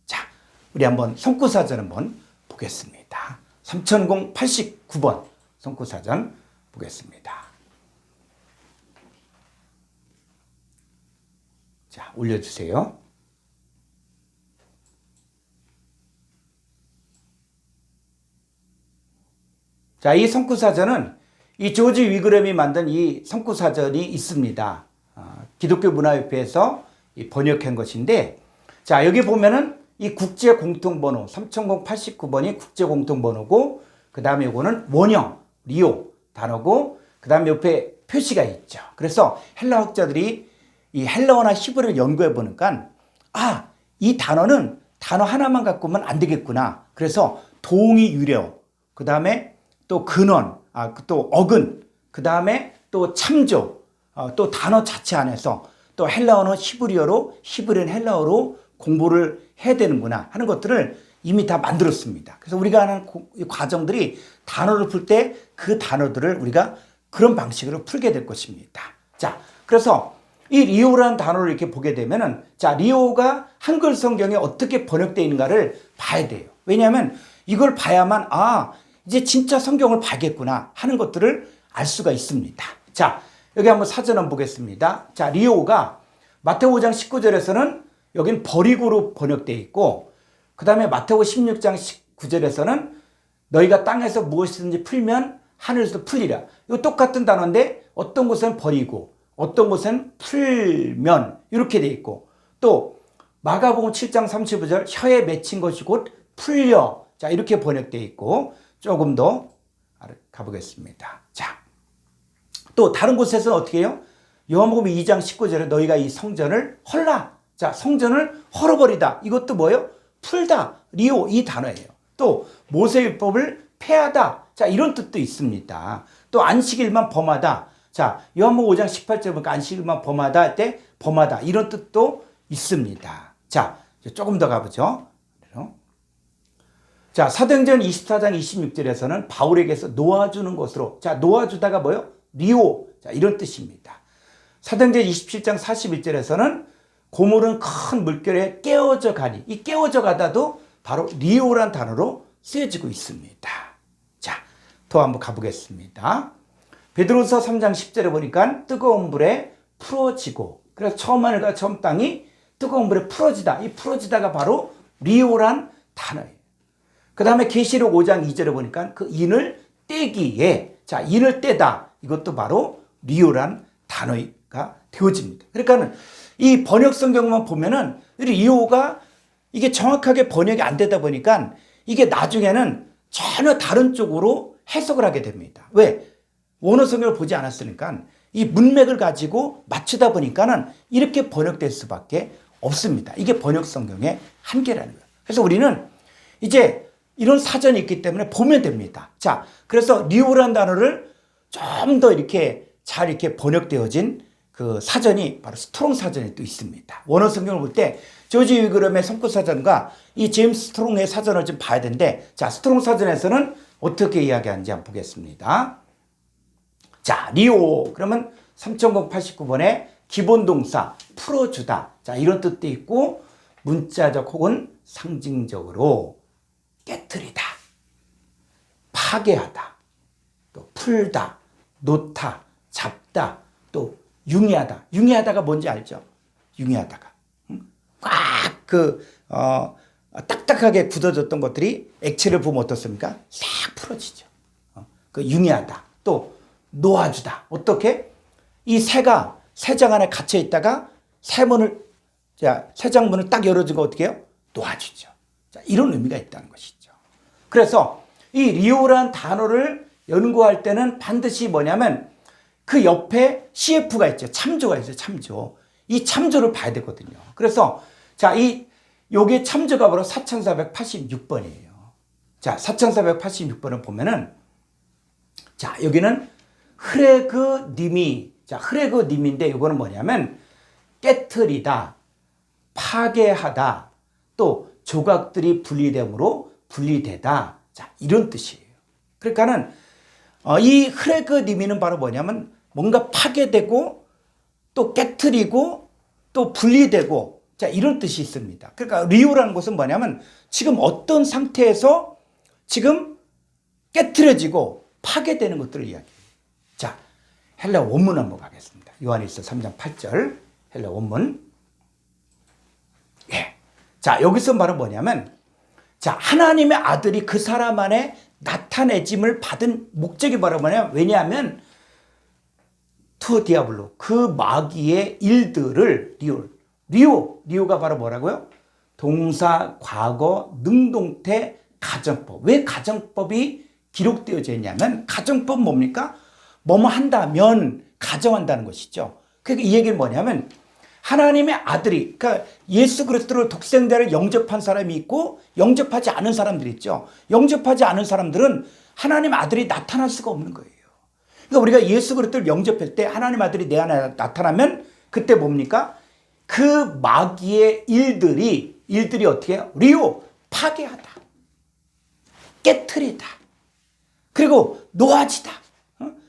자, 우리 한번 성구사전 한번 보겠습니다. 3089번 성구사전 보겠습니다. 자, 올려주세요. 자, 이 성구사전은 이 조지 위그램이 만든 이 성구사전이 있습니다. 기독교 문화협회에서 번역한 것인데, 자, 여기 보면은 이 국제 공통번호 3089번이 국제 공통번호고, 그 다음에 이거는 원형 리오 단어고, 그 다음에 옆에 표시가 있죠. 그래서 헬라 학자들이 이 헬라어나 히브리를 연구해 보니까 이 단어는 단어 하나만 갖고 오면 안 되겠구나. 그래서 동의 유료, 그 다음에 또 근원, 또 어근, 그 다음에 또 참조, 또 단어 자체 안에서 또 헬라어는 히브리어로, 히브리는 헬라어로 공부를 해야 되는구나 하는 것들을 이미 다 만들었습니다. 그래서 우리가 하는 과정들이 단어를 풀 때 그 단어들을 우리가 그런 방식으로 풀게 될 것입니다. 자, 그래서 이 리오라는 단어를 이렇게 보게 되면은, 자, 리오가 한글 성경에 어떻게 번역되어 있는가를 봐야 돼요. 왜냐하면 이걸 봐야만 이제 진짜 성경을 봐야겠구나 하는 것들을 알 수가 있습니다. 자, 여기 한번 사전 한번 보겠습니다. 자, 리오가 마태오 5장 19절에서는 여긴 버리고로 번역되어 있고, 그 다음에 마태오 16장 19절에서는 너희가 땅에서 무엇이든지 풀면 하늘에서 풀리라. 이거 똑같은 단어인데 어떤 곳은 버리고 어떤 곳은 풀면 이렇게 되어 있고, 또 마가복음 7장 35절 혀에 맺힌 것이 곧 풀려. 자, 이렇게 번역되어 있고, 조금 더 가보겠습니다. 자, 또 다른 곳에서는 어떻게 해요? 요한복음 2장 19절에 너희가 이 성전을 헐라. 자, 성전을 헐어버리다. 이것도 뭐예요? 풀다. 리오, 이 단어예요. 또 모세율법을 폐하다. 자, 이런 뜻도 있습니다. 또 안식일만 범하다. 자, 요한복음 5장 18절 보니까 안식일만 범하다 할 때 범하다. 이런 뜻도 있습니다. 자, 조금 더 가보죠. 자, 사도행전 24장 26절에서는 바울에게서 놓아주는 것으로, 자, 놓아주다가 뭐요? 리오. 자, 이런 뜻입니다. 사도행전 27장 41절에서는 고물은 큰 물결에 깨어져 가니, 이 깨어져 가다도 바로 리오란 단어로 쓰여지고 있습니다. 자, 더 한번 가보겠습니다. 베드로서 3장 10절에 보니까 뜨거운 불에 풀어지고, 그래서 처음 하늘과 처음 땅이 뜨거운 불에 풀어지다. 이 풀어지다가 바로 리오란 단어예요. 그 다음에 계시록 5장 2절에 보니까 그 인을 떼기에, 자, 인을 떼다. 이것도 바로 리오란 단어가 되어집니다. 그러니까는 이 번역 성경만 보면은 리오가 이게 정확하게 번역이 안 되다 보니까 이게 나중에는 전혀 다른 쪽으로 해석을 하게 됩니다. 왜? 원어 성경을 보지 않았으니까 이 문맥을 가지고 맞추다 보니까는 이렇게 번역될 수밖에 없습니다. 이게 번역 성경의 한계라는 거예요. 그래서 우리는 이제 이런 사전이 있기 때문에 보면 됩니다. 자, 그래서 리오라는 단어를 좀 더 이렇게 잘 이렇게 번역되어진 그 사전이 바로 스트롱 사전이 또 있습니다. 원어 성경을 볼 때 조지 위그럼의 성구사전과 이 제임스 스트롱의 사전을 좀 봐야 되는데, 자, 스트롱 사전에서는 어떻게 이야기하는지 한번 보겠습니다. 자, 리오. 그러면 3089번에 기본 동사 풀어주다. 자, 이런 뜻도 있고, 문자적 혹은 상징적으로 깨트리다, 파괴하다, 또 풀다, 놓다, 잡다, 또 융의하다. 융의하다가 뭔지 알죠? 융의하다가 꽉 딱딱하게 굳어졌던 것들이 액체를 부으면 어떻습니까? 싹 풀어지죠. 그 융의하다. 또 놓아주다. 어떻게? 이 새가 새장 안에 갇혀 있다가 새장 문을 딱 열어주고 어떻게 해요? 놓아주죠. 자, 이런 의미가 있다는 것이죠. 그래서 이 리오라는 단어를 연구할 때는 반드시 뭐냐면 그 옆에 CF가 있죠. 참조가 있어요. 참조. 이 참조를 봐야 되거든요. 그래서 자, 요게 참조가 바로 4486번이에요. 자, 4486번을 보면은, 자, 여기는 흐레그님이, 자, 흐레그님인데 요거는 뭐냐면 깨트리다, 파괴하다, 또 조각들이 분리됨으로 분리되다. 자, 이런 뜻이에요. 그러니까는 이 흐레그 의미는 바로 뭐냐면 뭔가 파괴되고 또 깨트리고 또 분리되고 자, 이런 뜻이 있습니다. 그러니까 리오라는 것은 뭐냐면 지금 어떤 상태에서 지금 깨트려지고 파괴되는 것들을 이야기해요. 자, 헬라 원문 한번 가겠습니다. 요한일서 3장 8절 헬라 원문. 예. 자, 여기서 바로 뭐냐면 자, 하나님의 아들이 그 사람 안에 나타내짐을 받은 목적이 바로 뭐냐면 왜냐하면 투 디아블로 그 마귀의 일들을 리오가 바로 뭐라고요? 동사, 과거, 능동태, 가정법. 왜 가정법이 기록되어져 있냐면 가정법 뭡니까? 뭐뭐 한다면 가정한다는 것이죠. 그러니까 이 얘기는 뭐냐면 하나님의 아들이 그러니까 예수 그리스도를 독생자를 영접한 사람이 있고 영접하지 않은 사람들이 있죠. 영접하지 않은 사람들은 하나님 아들이 나타날 수가 없는 거예요. 그러니까 우리가 예수 그리스도를 영접할 때 하나님 아들이 내 안에 나타나면 그때 뭡니까? 그 마귀의 일들이 어떻게 해요? 리오, 파괴하다. 깨트리다. 그리고 놓아지다.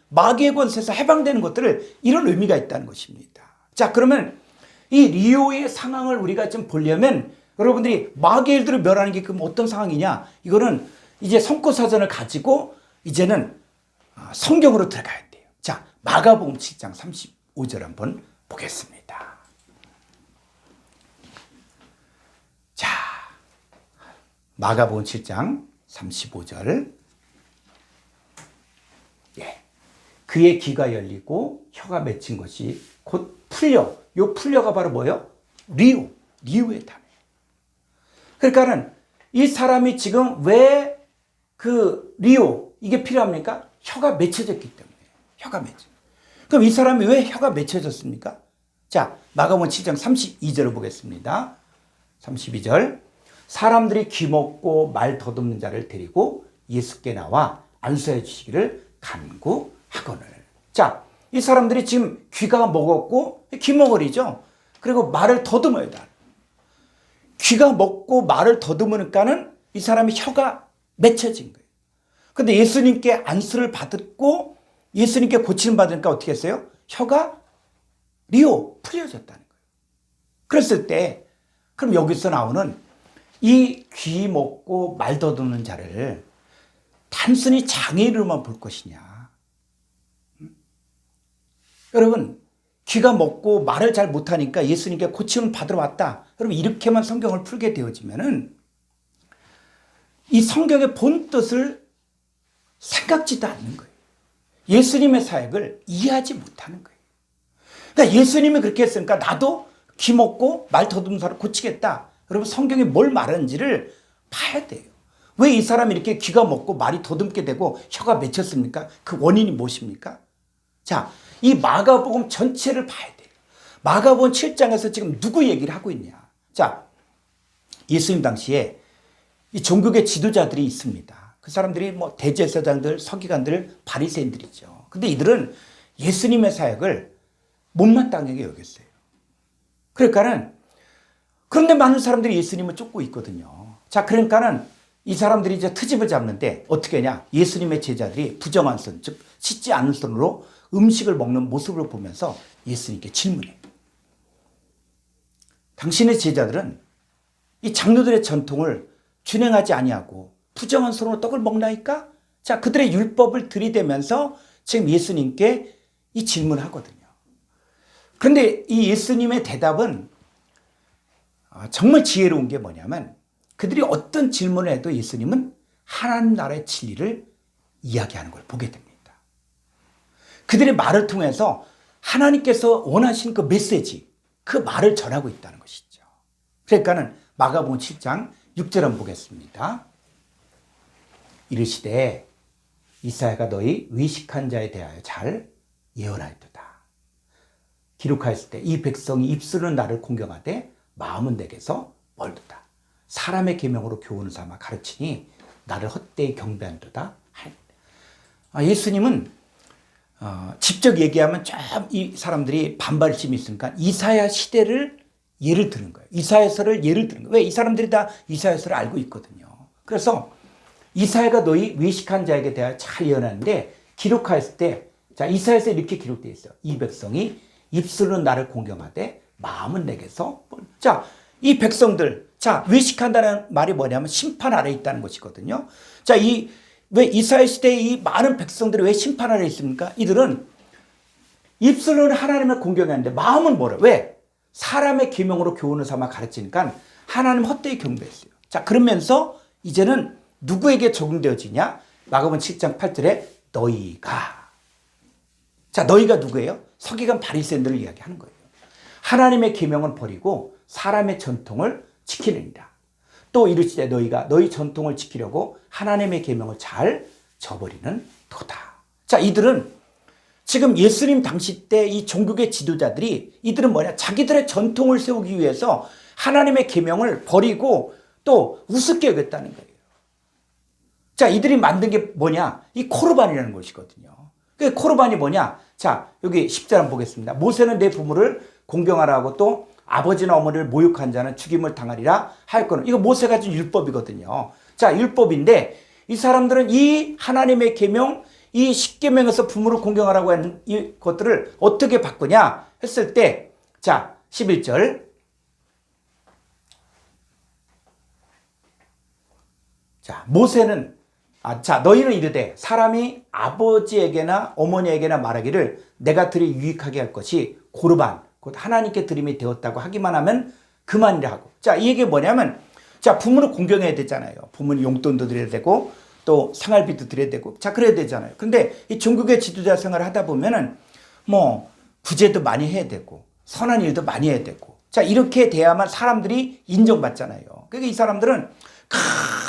마귀의 권세에서 해방되는 것들을 이런 의미가 있다는 것입니다. 자, 그러면 이 리오의 상황을 우리가 좀 보려면 여러분들이 마귀의 일들을 멸하는 게 그럼 어떤 상황이냐? 이거는 이제 성고사전을 가지고 이제는 성경으로 들어가야 돼요. 자, 마가복음 7장 35절 한번 보겠습니다. 자, 마가복음 7장 35절. 예. 그의 귀가 열리고 혀가 맺힌 것이 곧 풀려. 요 풀려가 바로 뭐예요? 리오의 단어예요. 그러니까는 이 사람이 지금 왜 그 리오 이게 필요합니까? 혀가 맺혀졌기 때문에. 혀가 맺혀. 그럼 이 사람이 왜 혀가 맺혀졌습니까? 자, 마가복음 7장 32절을 보겠습니다. 32절. 사람들이 귀먹고 말 더듬는 자를 데리고 예수께 나와 안수해 주시기를 간구하거늘. 자, 이 사람들이 지금 귀가 먹었고 귀머거리죠. 그리고 말을 더듬어야 돼. 귀가 먹고 말을 더듬으니까는 이 사람이 혀가 맺혀진 거예요. 근데 예수님께 안수를 받았고 예수님께 고침을 받으니까 어떻게 했어요? 혀가 풀려졌다는 거예요. 그랬을 때 그럼 여기서 나오는 이 귀 먹고 말 더듬는 자를 단순히 장애인으로만 볼 것이냐. 여러분, 귀가 먹고 말을 잘 못하니까 예수님께 고침을 받으러 왔다. 여러분, 이렇게만 성경을 풀게 되어지면은 이 성경의 본 뜻을 생각지도 않는 거예요. 예수님의 사역을 이해하지 못하는 거예요. 그러니까 예수님이 그렇게 했으니까 나도 귀 먹고 말 더듬는 사람을 고치겠다. 여러분, 성경이 뭘 말하는지를 봐야 돼요. 왜 이 사람이 이렇게 귀가 먹고 말이 더듬게 되고 혀가 맺혔습니까? 그 원인이 무엇입니까? 자, 이 마가복음 전체를 봐야 돼요. 마가복음 7장에서 지금 누구 얘기를 하고 있냐? 자, 예수님 당시에 이 종교계 지도자들이 있습니다. 그 사람들이 뭐 대제사장들, 서기관들, 바리새인들이죠. 근데 이들은 예수님의 사역을 못마땅하게 여겼어요. 그러니까는 그런데 많은 사람들이 예수님을 쫓고 있거든요. 자, 그러니까는 이 사람들이 이제 트집을 잡는데 어떻게 하냐? 예수님의 제자들이 부정한 손, 즉 씻지 않은 손으로 음식을 먹는 모습을 보면서 예수님께 질문해요. 당신의 제자들은 이 장로들의 전통을 준행하지 아니하고 부정한 손으로 떡을 먹나이까? 자, 그들의 율법을 들이대면서 지금 예수님께 이 질문을 하거든요. 그런데 이 예수님의 대답은 정말 지혜로운 게 뭐냐면 그들이 어떤 질문을 해도 예수님은 하나님 나라의 진리를 이야기하는 걸 보게 됩니다. 그들의 말을 통해서 하나님께서 원하신 그 메시지, 그 말을 전하고 있다는 것이죠. 그러니까는 마가복음 7장 6절 한번 보겠습니다. 이르시되 이사야가 너희 위식한 자에 대하여 잘 예언하였도다. 기록하였을 때 이 백성이 입술은 나를 공경하되 마음은 내게서 멀도다. 사람의 계명으로 교훈을 삼아 가르치니 나를 헛되이 경배한도다. 예수님은 직접 얘기하면 좀 이 사람들이 반발심이 있으니까 이사야 시대를 예를 드는 거예요. 이사야서를 예를 드는 거예요. 왜? 이 사람들이 다 이사야서를 알고 있거든요. 그래서 이사야가 너희 외식한 자에게 대하여 잘 예언하는데 기록하였을 때, 자, 이사야서에 이렇게 기록되어 있어요. 이 백성이 입술은 나를 공경하되 마음은 내게서. 자, 이 백성들, 자, 외식한다는 말이 뭐냐면 심판 아래 있다는 것이거든요. 자, 왜 이스라엘 시대에 이 많은 백성들이 왜 심판 아래 있습니까? 이들은 입술은 하나님을 공경하는데 마음은 뭐래? 왜? 사람의 계명으로 교훈을 삼아 가르치니까 하나님 헛되이 경배했어요. 자, 그러면서 이제는 누구에게 적용되어지냐? 마가복음 7장 8절에 너희가. 자, 너희가 누구예요? 서기관 바리새인들을 이야기하는 거예요. 하나님의 계명은 버리고 사람의 전통을 지키느니라. 또 이르시되 너희가 너희 전통을 지키려고 하나님의 계명을 잘 저버리는 도다. 자, 이들은 지금 예수님 당시 때 이 종교계 지도자들이 이들은 뭐냐? 자기들의 전통을 세우기 위해서 하나님의 계명을 버리고 또 우습게 여겼다는 거예요. 자, 이들이 만든 게 뭐냐? 이 코르반이라는 것이거든요. 그 코르반이 뭐냐? 자, 여기 10절 한번 보겠습니다. 모세는 내 부모를 공경하라 하고 또 아버지나 어머니를 모욕한 자는 죽임을 당하리라 하였거든. 이거 모세가 준 율법이거든요. 자, 율법인데 이 사람들은 이 하나님의 계명, 이 십계명에서 부모를 공경하라고 하는 이 것들을 어떻게 바꾸냐 했을 때, 자, 11절. 자, 모세는 자, 너희는 이르되 사람이 아버지에게나 어머니에게나 말하기를 내가 들이 유익하게 할 것이 고르반 곧 하나님께 드림이 되었다고 하기만 하면 그만이라 하고. 자, 이 얘기 뭐냐면, 자, 부모를 공경해야 되잖아요. 부모는 용돈도 드려야 되고 또 생활비도 드려야 되고, 자, 그래야 되잖아요. 근데 이 종교계 지도자 생활을 하다 보면은 뭐 부제도 많이 해야 되고 선한 일도 많이 해야 되고, 자, 이렇게 돼야만 사람들이 인정받잖아요. 그러니까 이 사람들은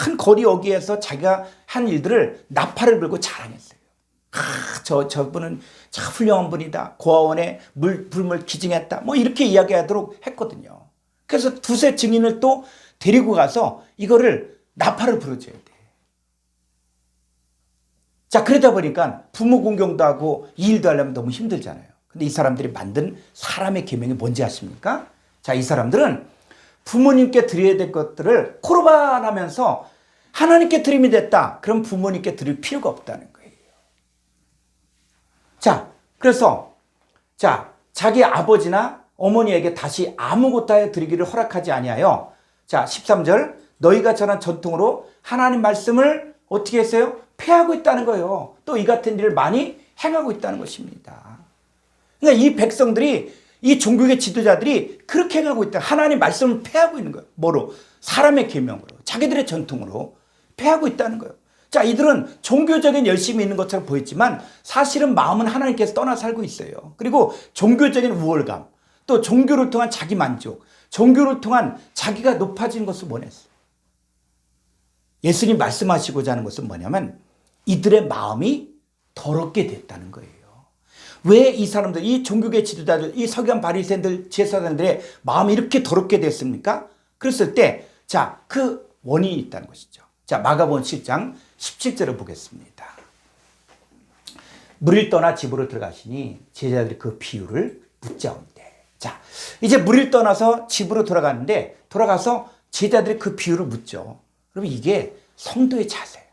큰 거리 어귀에서 자기가 한 일들을 나팔을 불고 자랑했어요. 저분은 참 훌륭한 분이다. 고아원에 불물 기증했다. 뭐 이렇게 이야기하도록 했거든요. 그래서 두세 증인을 또 데리고 가서 이거를 나팔을 불어줘야 돼. 자, 그러다 보니까 부모 공경도 하고 이 일도 하려면 너무 힘들잖아요. 근데 이 사람들이 만든 사람의 계명이 뭔지 아십니까? 자, 이 사람들은 부모님께 드려야 될 것들을 코르반 하면서 하나님께 드림이 됐다. 그럼 부모님께 드릴 필요가 없다는 거예요. 자, 그래서 자, 자기 아버지나 어머니에게 다시 아무것도 드리기를 허락하지 아니하여, 자, 13절 너희가 전한 전통으로 하나님 말씀을 어떻게 했어요? 폐하고 있다는 거예요. 또 이 같은 일을 많이 행하고 있다는 것입니다. 그러니까 이 백성들이, 이 종교계 지도자들이 그렇게 행하고 있다. 하나님 말씀을 폐하고 있는 거예요. 뭐로? 사람의 계명으로, 자기들의 전통으로 폐하고 있다는 거예요. 자, 이들은 종교적인 열심이 있는 것처럼 보였지만 사실은 마음은 하나님께서 떠나 살고 있어요. 그리고 종교적인 우월감, 또 종교를 통한 자기 만족, 종교를 통한 자기가 높아지는 것을 원했어요. 예수님 말씀하시고자 하는 것은 뭐냐면 이들의 마음이 더럽게 됐다는 거예요. 왜 이 사람들, 이 종교계 지도자들, 이 서기관 바리새인들, 제사장들의 마음이 이렇게 더럽게 됐습니까? 그랬을 때, 자, 그 원인이 있다는 것이죠. 자, 마가복음 7장 17절을 보겠습니다. 물을 떠나 집으로 들어가시니 제자들이 그 비유를 묻자온대. 자, 이제 물을 떠나서 집으로 돌아가는데, 돌아가서 제자들이 그 비유를 묻죠. 그러면 이게 성도의 자세예요.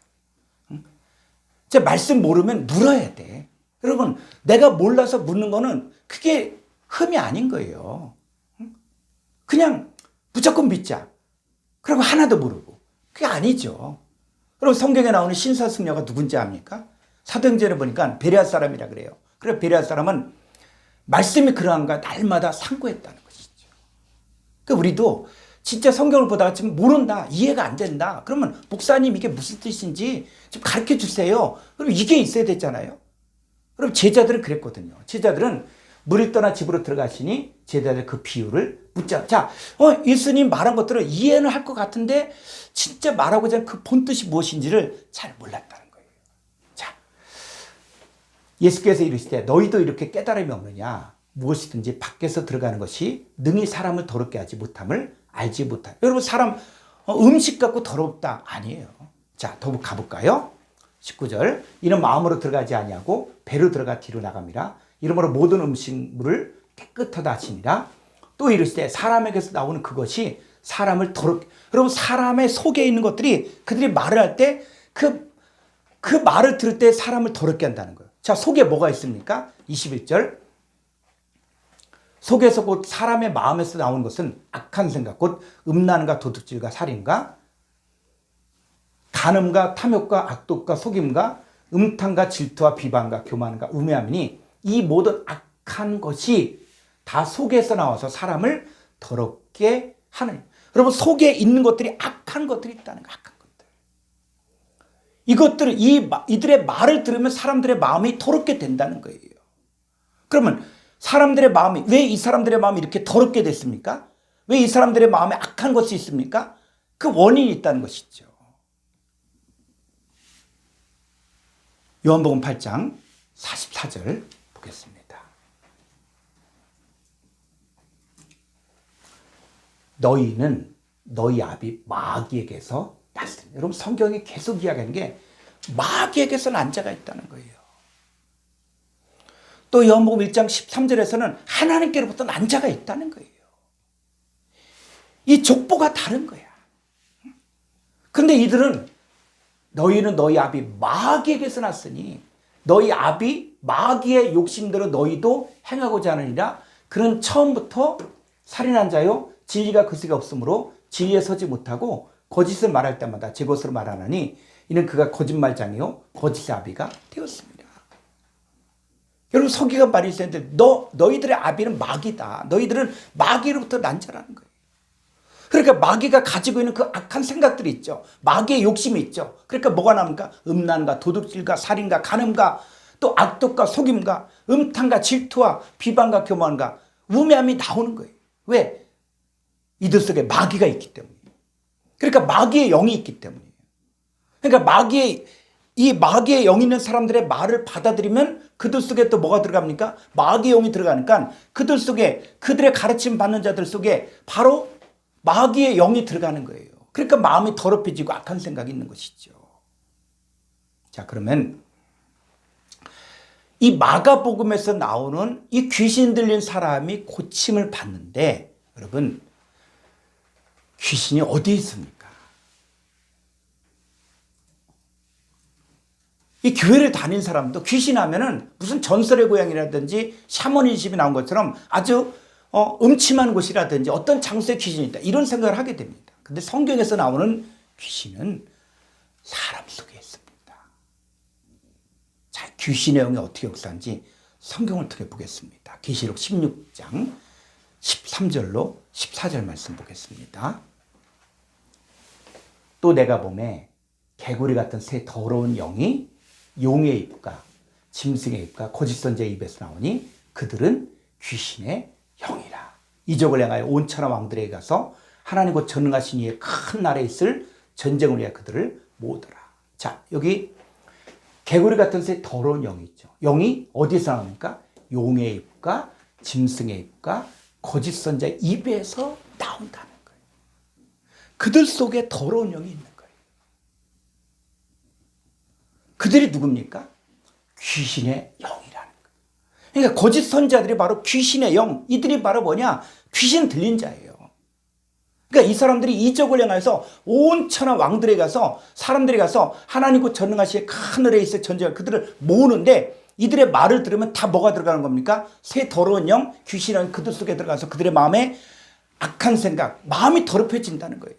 자, 말씀 모르면 물어야 돼. 여러분, 내가 몰라서 묻는 거는 그게 흠이 아닌 거예요. 그냥 무조건 믿자. 그리고 하나도 모르고. 그게 아니죠. 그리고 성경에 나오는 신사승려가 누군지 압니까? 사도행전에 보니까 베레아 사람이라 그래요. 그래서 베레아 사람은 말씀이 그러한가 날마다 상고했다는 것이죠. 그러니까 우리도 진짜 성경을 보다가 지금 모른다, 이해가 안 된다. 그러면 목사님 이게 무슨 뜻인지 좀 가르쳐 주세요. 그럼 이게 있어야 되잖아요. 그럼 제자들은 그랬거든요. 제자들은 물을 떠나 집으로 들어가시니 제자들 그 비유를 묻자. 자, 예수님 말한 것들을 이해는 할 것 같은데 진짜 말하고자 하는 그 본뜻이 무엇인지를 잘 몰랐다는 거예요. 자, 예수께서 이르시되 너희도 이렇게 깨달음이 없느냐? 무엇이든지 밖에서 들어가는 것이 능히 사람을 더럽게 하지 못함을 알지 못하다. 여러분, 사람 음식 갖고 더럽다 아니에요. 자, 더 가볼까요? 19절 이는 마음으로 들어가지 아니하고 배로 들어가 뒤로 나갑니다. 이러므로 모든 음식물을 깨끗하다 하시니라. 또 이르시되 사람에게서 나오는 그것이 사람을 더럽게. 여러분 사람의 속에 있는 것들이 그들이 말을 할 때 그 말을 들을 때 사람을 더럽게 한다는 거예요. 자, 속에 뭐가 있습니까? 21절. 속에서 곧 사람의 마음에서 나오는 것은 악한 생각, 곧 음란과 도둑질과 살인과 간음과 탐욕과 악독과 속임과 음탕과 질투와 비방과 교만과 우매함이니 이 모든 악한 것이 다 속에서 나와서 사람을 더럽게 하는. 여러분 속에 있는 것들이 악한 것들이 있다는 거예요. 악한 것들. 이것들을 이들의 말을 들으면 사람들의 마음이 더럽게 된다는 거예요. 그러면 사람들의 마음이 왜 이 사람들의 마음이 이렇게 더럽게 됐습니까? 왜 이 사람들의 마음에 악한 것이 있습니까? 그 원인이 있다는 것이죠. 요한복음 8장 44절 보겠습니다. 너희는 너희 아비 마귀에게서 났으니. 여러분 성경이 계속 이야기하는 게 마귀에게서 난 자가 있다는 거예요. 또 요한복음 1장 13절에서는 하나님께로부터 난 자가 있다는 거예요. 이 족보가 다른 거야. 그런데 이들은 너희는 너희 아비 마귀에게서 났으니 너희 아비 마귀의 욕심대로 너희도 행하고자 하느니라. 그는 처음부터 살인한 자요 진리가 그 속에 없으므로 진리에 서지 못하고 거짓을 말할 때마다 제 것으로 말하나니 이는 그가 거짓말장이요 거짓의 아비가 되었습니다. 여러분 서기관 바리새인들 너희들의 아비는 마귀다. 너희들은 마귀로부터 난 자라는 거예요. 그러니까 마귀가 가지고 있는 그 악한 생각들이 있죠. 마귀의 욕심이 있죠. 그러니까 뭐가 나옵니까? 음란과 도둑질과 살인과 간음과 또 악독과 속임과 음탕과 질투와 비방과 교만과 우매함이 나오는 거예요. 왜? 이들 속에 마귀가 있기 때문이에요. 그러니까 마귀의 영이 있기 때문이에요. 그러니까 이 마귀의 영이 있는 사람들의 말을 받아들이면 그들 속에 또 뭐가 들어갑니까? 마귀의 영이 들어가니까 그들 속에 그들의 가르침 받는 자들 속에 바로 마귀의 영이 들어가는 거예요. 그러니까 마음이 더럽혀지고 악한 생각이 있는 것이죠. 자, 그러면 이 마가복음에서 나오는 이 귀신 들린 사람이 고침을 받는데 여러분 귀신이 어디에 있습니까? 이 교회를 다닌 사람도 귀신 하면은 무슨 전설의 고향이라든지 샤머니즘이 나온 것처럼 아주 음침한 곳이라든지 어떤 장소에 귀신이 있다 이런 생각을 하게 됩니다. 근데 성경에서 나오는 귀신은 사람 속에 있습니다. 자, 귀신의 영이 어떻게 역사한지 성경을 통해 보겠습니다. 계시록 16장 13절로 14절 말씀 보겠습니다. 또 내가 보매 개구리 같은 새 더러운 영이 용의 입과 짐승의 입과 거짓 선지자의 입에서 나오니 그들은 귀신의 영이라. 이적을 행하여 온 천하 왕들에게 가서 하나님 곧 전능하신 이의 큰 나라에 있을 전쟁을 위하여 그들을 모으더라. 자, 여기 개구리 같은 새 더러운 영이 있죠. 영이 어디서 나옵니까? 용의 입과 짐승의 입과 거짓 선지자의 입에서 나온다는 거예요. 그들 속에 더러운 영이 있는 거예요. 그들이 누굽니까? 귀신의 영이라는 거예요. 그러니까 거짓 선지자들이 바로 귀신의 영, 이들이 바로 뭐냐? 귀신 들린 자예요. 그러니까 이 사람들이 이적을 행하여서 온 천하 왕들에 가서 사람들이 가서 하나님 곧 전능하시의 하늘에 있을 전쟁을 그들을 모으는데 이들의 말을 들으면 다 뭐가 들어가는 겁니까? 새 더러운 영, 귀신은 그들 속에 들어가서 그들의 마음에 악한 생각, 마음이 더럽혀진다는 거예요.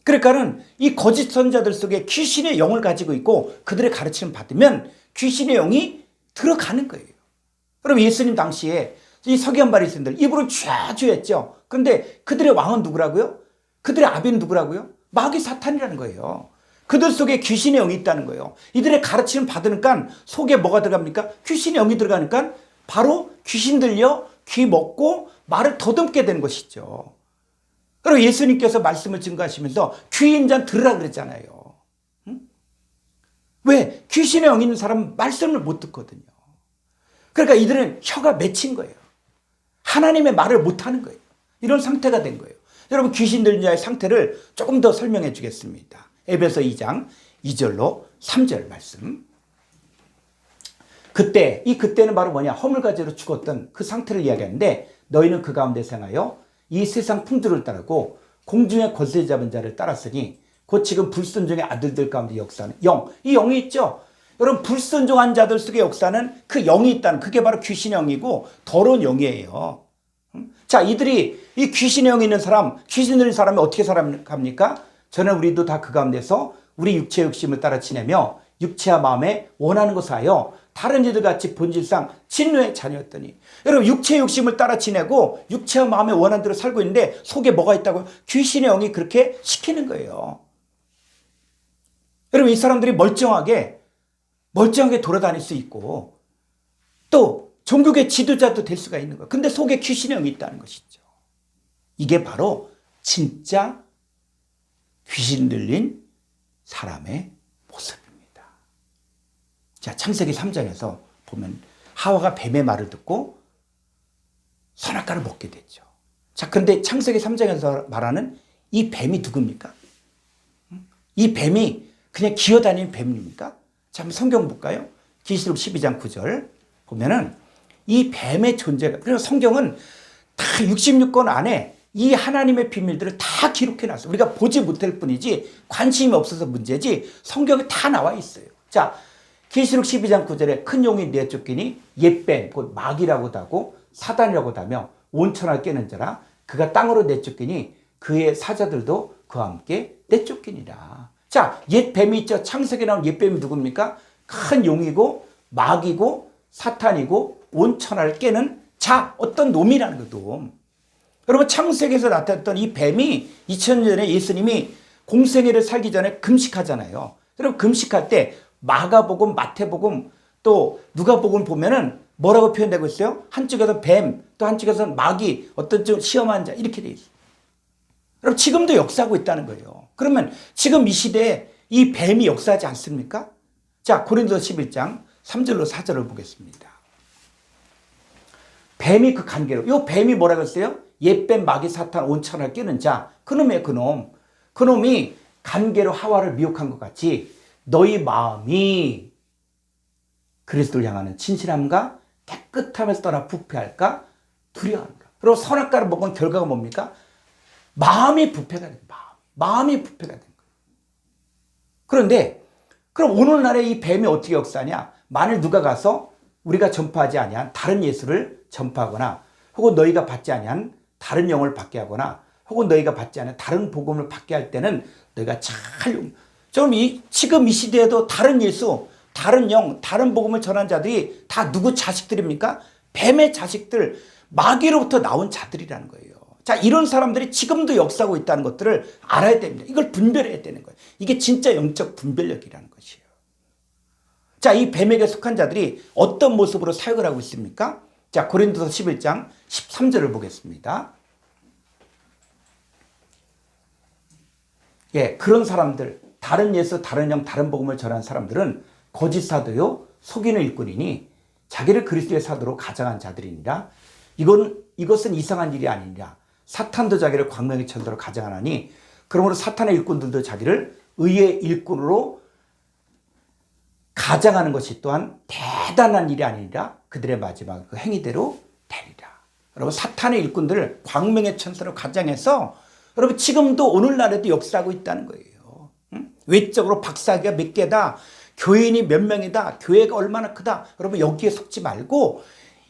그러니까는 이 거짓 선자들 속에 귀신의 영을 가지고 있고 그들의 가르침을 받으면 귀신의 영이 들어가는 거예요. 그럼 예수님 당시에 이 서기관 바리새인들 입으로 쥐어쥐었죠. 그런데 그들의 왕은 누구라고요? 그들의 아비는 누구라고요? 마귀 사탄이라는 거예요. 그들 속에 귀신의 영이 있다는 거예요. 이들의 가르침을 받으니까 속에 뭐가 들어갑니까? 귀신의 영이 들어가니까 바로 귀신 들려 귀 먹고 말을 더듬게 되는 것이죠. 그리고 예수님께서 말씀을 증거하시면서 귀인 잔 들으라 그랬잖아요. 응? 왜? 귀신의 영이 있는 사람은 말씀을 못 듣거든요. 그러니까 이들은 혀가 맺힌 거예요. 하나님의 말을 못하는 거예요. 이런 상태가 된 거예요. 여러분 귀신 들린 자의 상태를 조금 더 설명해 주겠습니다. 에베소 2장 2절로 3절 말씀. 그때는 바로 뭐냐? 허물가지로 죽었던 그 상태를 이야기하는데 너희는 그 가운데 생하여 이 세상 풍조를 따르고 공중의 권세 잡은 자를 따랐으니 곧 지금 불순종의 아들들 가운데 역사하는 영, 이 영이 있죠. 여러분, 불순종한 자들 속에 역사는 그 영이 있다는, 그게 바로 귀신의 영이고 더러운 영이에요. 자, 이들이 이 귀신의 영이 있는 사람, 귀신 들린 사람이 어떻게 살아갑니까? 저는 우리도 다 그 가운데서 우리 육체의 욕심을 따라 지내며 육체와 마음에 원하는 것을 하여 다른 이들 같이 본질상 진노의 자녀였더니, 여러분, 육체의 욕심을 따라 지내고 육체와 마음에 원하는 대로 살고 있는데 속에 뭐가 있다고요? 귀신의 영이 그렇게 시키는 거예요. 여러분, 이 사람들이 멀쩡하게 돌아다닐 수 있고 또 종교계 지도자도 될 수가 있는 거예요. 근데 속에 귀신의 영이 있다는 것이죠. 이게 바로 진짜 귀신 들린 사람의 모습입니다. 자, 창세기 3장에서 보면 하와가 뱀의 말을 듣고 선악과를 먹게 됐죠. 자, 그런데 창세기 3장에서 말하는 이 뱀이 누굽니까? 이 뱀이 그냥 기어다니는 뱀입니까? 자, 한번 성경 볼까요? 계시록 12장 9절 보면은 이 뱀의 존재가, 그래서 성경은 다 66권 안에 이 하나님의 비밀들을 다 기록해 놨어요. 우리가 보지 못할 뿐이지 관심이 없어서 문제지 성경에 다 나와 있어요. 자, 계시록 12장 9절에 큰 용이 내쫓기니 옛뱀 곧 마귀라고도 하고 사단이라고도 하며 온천을 깨는 자라 그가 땅으로 내쫓기니 그의 사자들도 그와 함께 내쫓기니라. 자, 옛뱀이 있죠. 창세기에 나온 옛뱀이 누굽니까? 큰 용이고 마귀고 사탄이고 온천을 깨는 자, 어떤 놈이라는 거, 놈. 여러분, 창세기에서 나타났던 이 뱀이 2000년 전에 예수님이 공생애를 살기 전에 금식하잖아요. 여러분, 금식할 때 마가복음, 마태복음, 또 누가복음 보면은 뭐라고 표현되고 있어요? 한쪽에서 뱀, 또 한쪽에서 마귀, 어떤 좀 시험한 자, 이렇게 돼 있어요. 여러분, 지금도 역사하고 있다는 거예요. 그러면 지금 이 시대에 이 뱀이 역사하지 않습니까? 자, 고린도서 11장 3절로 4절을 보겠습니다. 뱀이 그 관계로, 이 뱀이 뭐라고 했어요? 옛뱀, 마귀, 사탄, 온천을 깨는 자, 그놈이에요, 그놈. 그놈이 관계로 하와를 미혹한 것 같이 너희 마음이 그리스도를 향하는 진실함과 깨끗함에서 떠나 부패할까 두려워한가. 그리고 선악과를 먹은 결과가 뭡니까? 마음이 부패가 된 거예요. 마음이 부패가 된 거예요. 그런데 그럼 오늘날에 이 뱀이 어떻게 역사하냐? 만일 누가 가서 우리가 전파하지 아니한 다른 예수를 전파하거나 혹은 너희가 받지 아니한 다른 영을 받게 하거나 혹은 너희가 받지 않은 다른 복음을 받게 할 때는 너희가 좀 지금 이 시대에도 다른 예수, 다른 영, 다른 복음을 전한 자들이 다 누구 자식들입니까? 뱀의 자식들, 마귀로부터 나온 자들이라는 거예요. 자, 이런 사람들이 지금도 역사하고 있다는 것들을 알아야 됩니다. 이걸 분별해야 되는 거예요. 이게 진짜 영적 분별력이라는 것이에요. 자, 이 뱀에게 속한 자들이 어떤 모습으로 사역을 하고 있습니까? 자, 고린도서 11장 13절을 보겠습니다. 예, 그런 사람들, 다른 예수, 다른 영, 다른 복음을 전한 사람들은 거짓 사도요, 속이는 일꾼이니 자기를 그리스도의 사도로 가장한 자들이니라. 이것은 이상한 일이 아니니라. 사탄도 자기를 광명의 천사로 가장하나니 그러므로 사탄의 일꾼들도 자기를 의의 일꾼으로 가장하는 것이 또한 대단한 일이 아니라 그들의 마지막 그 행위대로 되리라. 여러분, 사탄의 일꾼들을 광명의 천사로 가장해서 여러분 지금도 오늘날에도 역사하고 있다는 거예요. 외적으로 박사학위가 몇 개다, 교인이 몇 명이다, 교회가 얼마나 크다, 여러분 여기에 속지 말고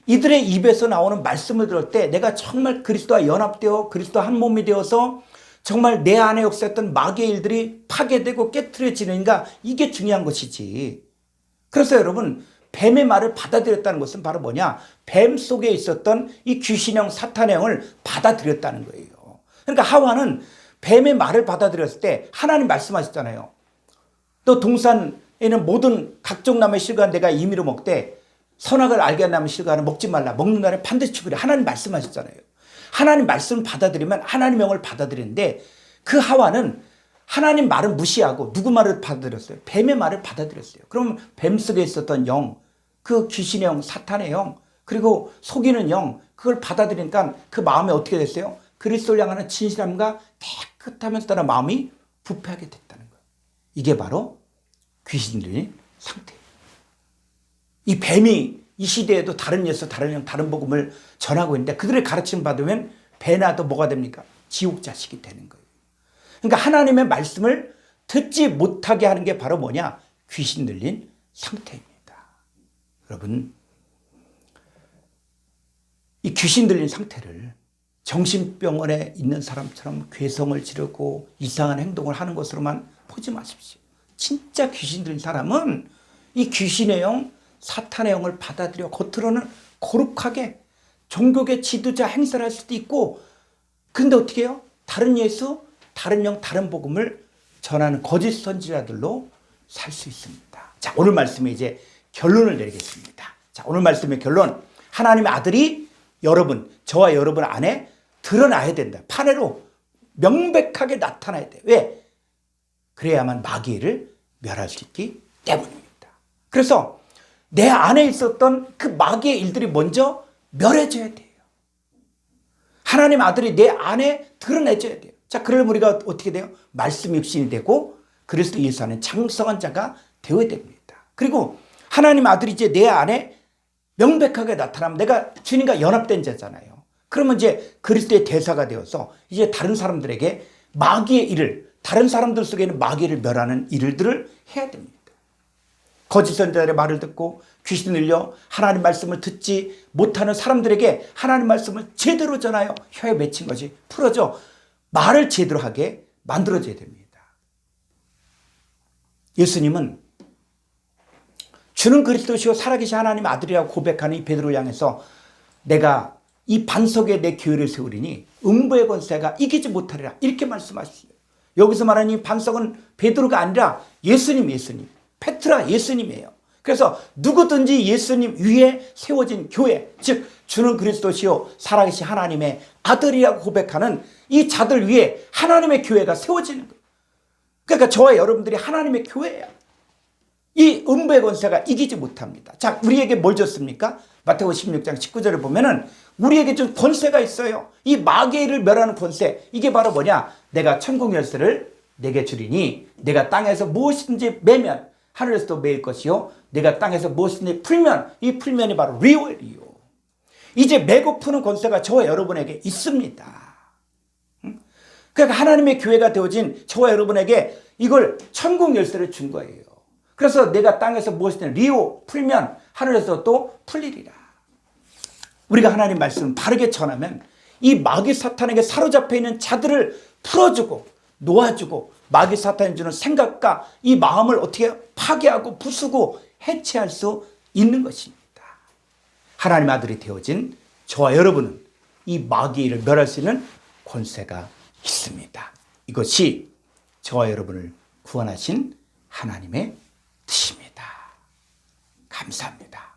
이들의 입에서 나오는 말씀을 들을 때 내가 정말 그리스도와 연합되어 그리스도와 한 몸이 되어서 정말 내 안에 역사했던 마귀의 일들이 파괴되고 깨트려지는가, 이게 중요한 것이지. 그래서 여러분, 뱀의 말을 받아들였다는 것은 바로 뭐냐? 뱀 속에 있었던 이 귀신형, 사탄의 영을 받아들였다는 거예요. 그러니까 하와는 뱀의 말을 받아들였을 때 하나님 말씀하셨잖아요. 또 동산에는 모든 각종 나무의 실과는 내가 임의로 먹되 선악을 알게 한 나무의 실과는 먹지 말라. 먹는 날에 반드시 죽으리라. 하나님 말씀하셨잖아요. 하나님 말씀을 받아들이면 하나님 영을 받아들이는데 그 하와는 하나님 말을 무시하고 누구 말을 받아들였어요? 뱀의 말을 받아들였어요. 그럼 뱀 속에 있었던 영, 그 귀신의 영, 사탄의 영, 그리고 속이는 영, 그걸 받아들이니까 그 마음에 어떻게 됐어요? 그리스도를 향하는 진실함과 깨끗하면서 따라 마음이 부패하게 됐다는 거예요. 이게 바로 귀신들의 상태예요. 이 뱀이 이 시대에도 다른 예수, 다른 영, 다른 복음을 전하고 있는데 그들의 가르침 받으면 배나도 뭐가 됩니까? 지옥 자식이 되는 거예요. 그러니까 하나님의 말씀을 듣지 못하게 하는 게 바로 뭐냐? 귀신 들린 상태입니다. 여러분, 이 귀신 들린 상태를 정신병원에 있는 사람처럼 괴성을 지르고 이상한 행동을 하는 것으로만 보지 마십시오. 진짜 귀신 들린 사람은 이 귀신의 영, 사탄의 영을 받아들여 겉으로는 거룩하게 종교계 지도자 행사를 할 수도 있고, 근데 어떻게 해요? 다른 예수, 다른 영, 다른 복음을 전하는 거짓 선지자들로 살 수 있습니다. 자, 오늘 말씀에 이제 결론을 내리겠습니다. 자, 오늘 말씀의 결론. 하나님의 아들이 여러분, 저와 여러분 안에 드러나야 된다. 판례로 명백하게 나타나야 돼. 왜? 그래야만 마귀를 멸할 수 있기 때문입니다. 그래서 내 안에 있었던 그 마귀의 일들이 먼저 멸해져야 돼요. 하나님 아들이 내 안에 드러내줘야 돼요. 자, 그러면 우리가 어떻게 돼요? 말씀 입신이 되고 그리스도 예수 안에 장성한 자가 되어야 됩니다. 그리고 하나님 아들이 이제 내 안에 명백하게 나타나면 내가 주님과 연합된 자잖아요. 그러면 이제 그리스도의 대사가 되어서 이제 다른 사람들에게 마귀의 일을, 다른 사람들 속에는 마귀를 멸하는 일들을 해야 됩니다. 거짓 선지자들의 말을 듣고 귀신 들려 하나님 말씀을 듣지 못하는 사람들에게 하나님 말씀을 제대로 전하여 혀에 맺힌 것이 풀어져 말을 제대로 하게 만들어져야 됩니다. 예수님은 주는 그리스도시요 살아계신 하나님 아들이라고 고백하는 이 베드로를 향해서 내가 이 반석에 내 교회를 세우리니 음부의 권세가 이기지 못하리라 이렇게 말씀하셨어요. 여기서 말하는 이 반석은 베드로가 아니라 예수님, 페트라 예수님이에요. 그래서 누구든지 예수님 위에 세워진 교회, 즉 주는 그리스도시요 살아계신 하나님의 아들이라고 고백하는 이 자들 위에 하나님의 교회가 세워지는 거예요. 그러니까 저와 여러분들이 하나님의 교회예요. 이 음부의 권세가 이기지 못합니다. 자, 우리에게 뭘 줬습니까? 마태복음 16장 19절을 보면은 우리에게 좀 권세가 있어요. 이 마귀를 멸하는 권세. 이게 바로 뭐냐? 내가 천국 열쇠를 내게 주리니 내가 땅에서 무엇이든지 매면 하늘에서도 매일 것이요. 내가 땅에서 무엇이든지 풀면 이 풀면이 바로 리오예요. 이제 매고 푸는 권세가 저와 여러분에게 있습니다. 그러니까 하나님의 교회가 되어진 저와 여러분에게 이걸 천국 열쇠를 준 거예요. 그래서 내가 땅에서 무엇이든 리오 풀면 하늘에서 또 풀리리라. 우리가 하나님 말씀을 바르게 전하면 이 마귀 사탄에게 사로잡혀 있는 자들을 풀어주고 놓아주고 마귀 사탄이 주는 생각과 이 마음을 어떻게 파괴하고 부수고 해체할 수 있는 것입니다. 하나님 아들이 되어진 저와 여러분은 이 마귀를 멸할 수 있는 권세가 있습니다. 이것이 저와 여러분을 구원하신 하나님의 뜻입니다. 감사합니다.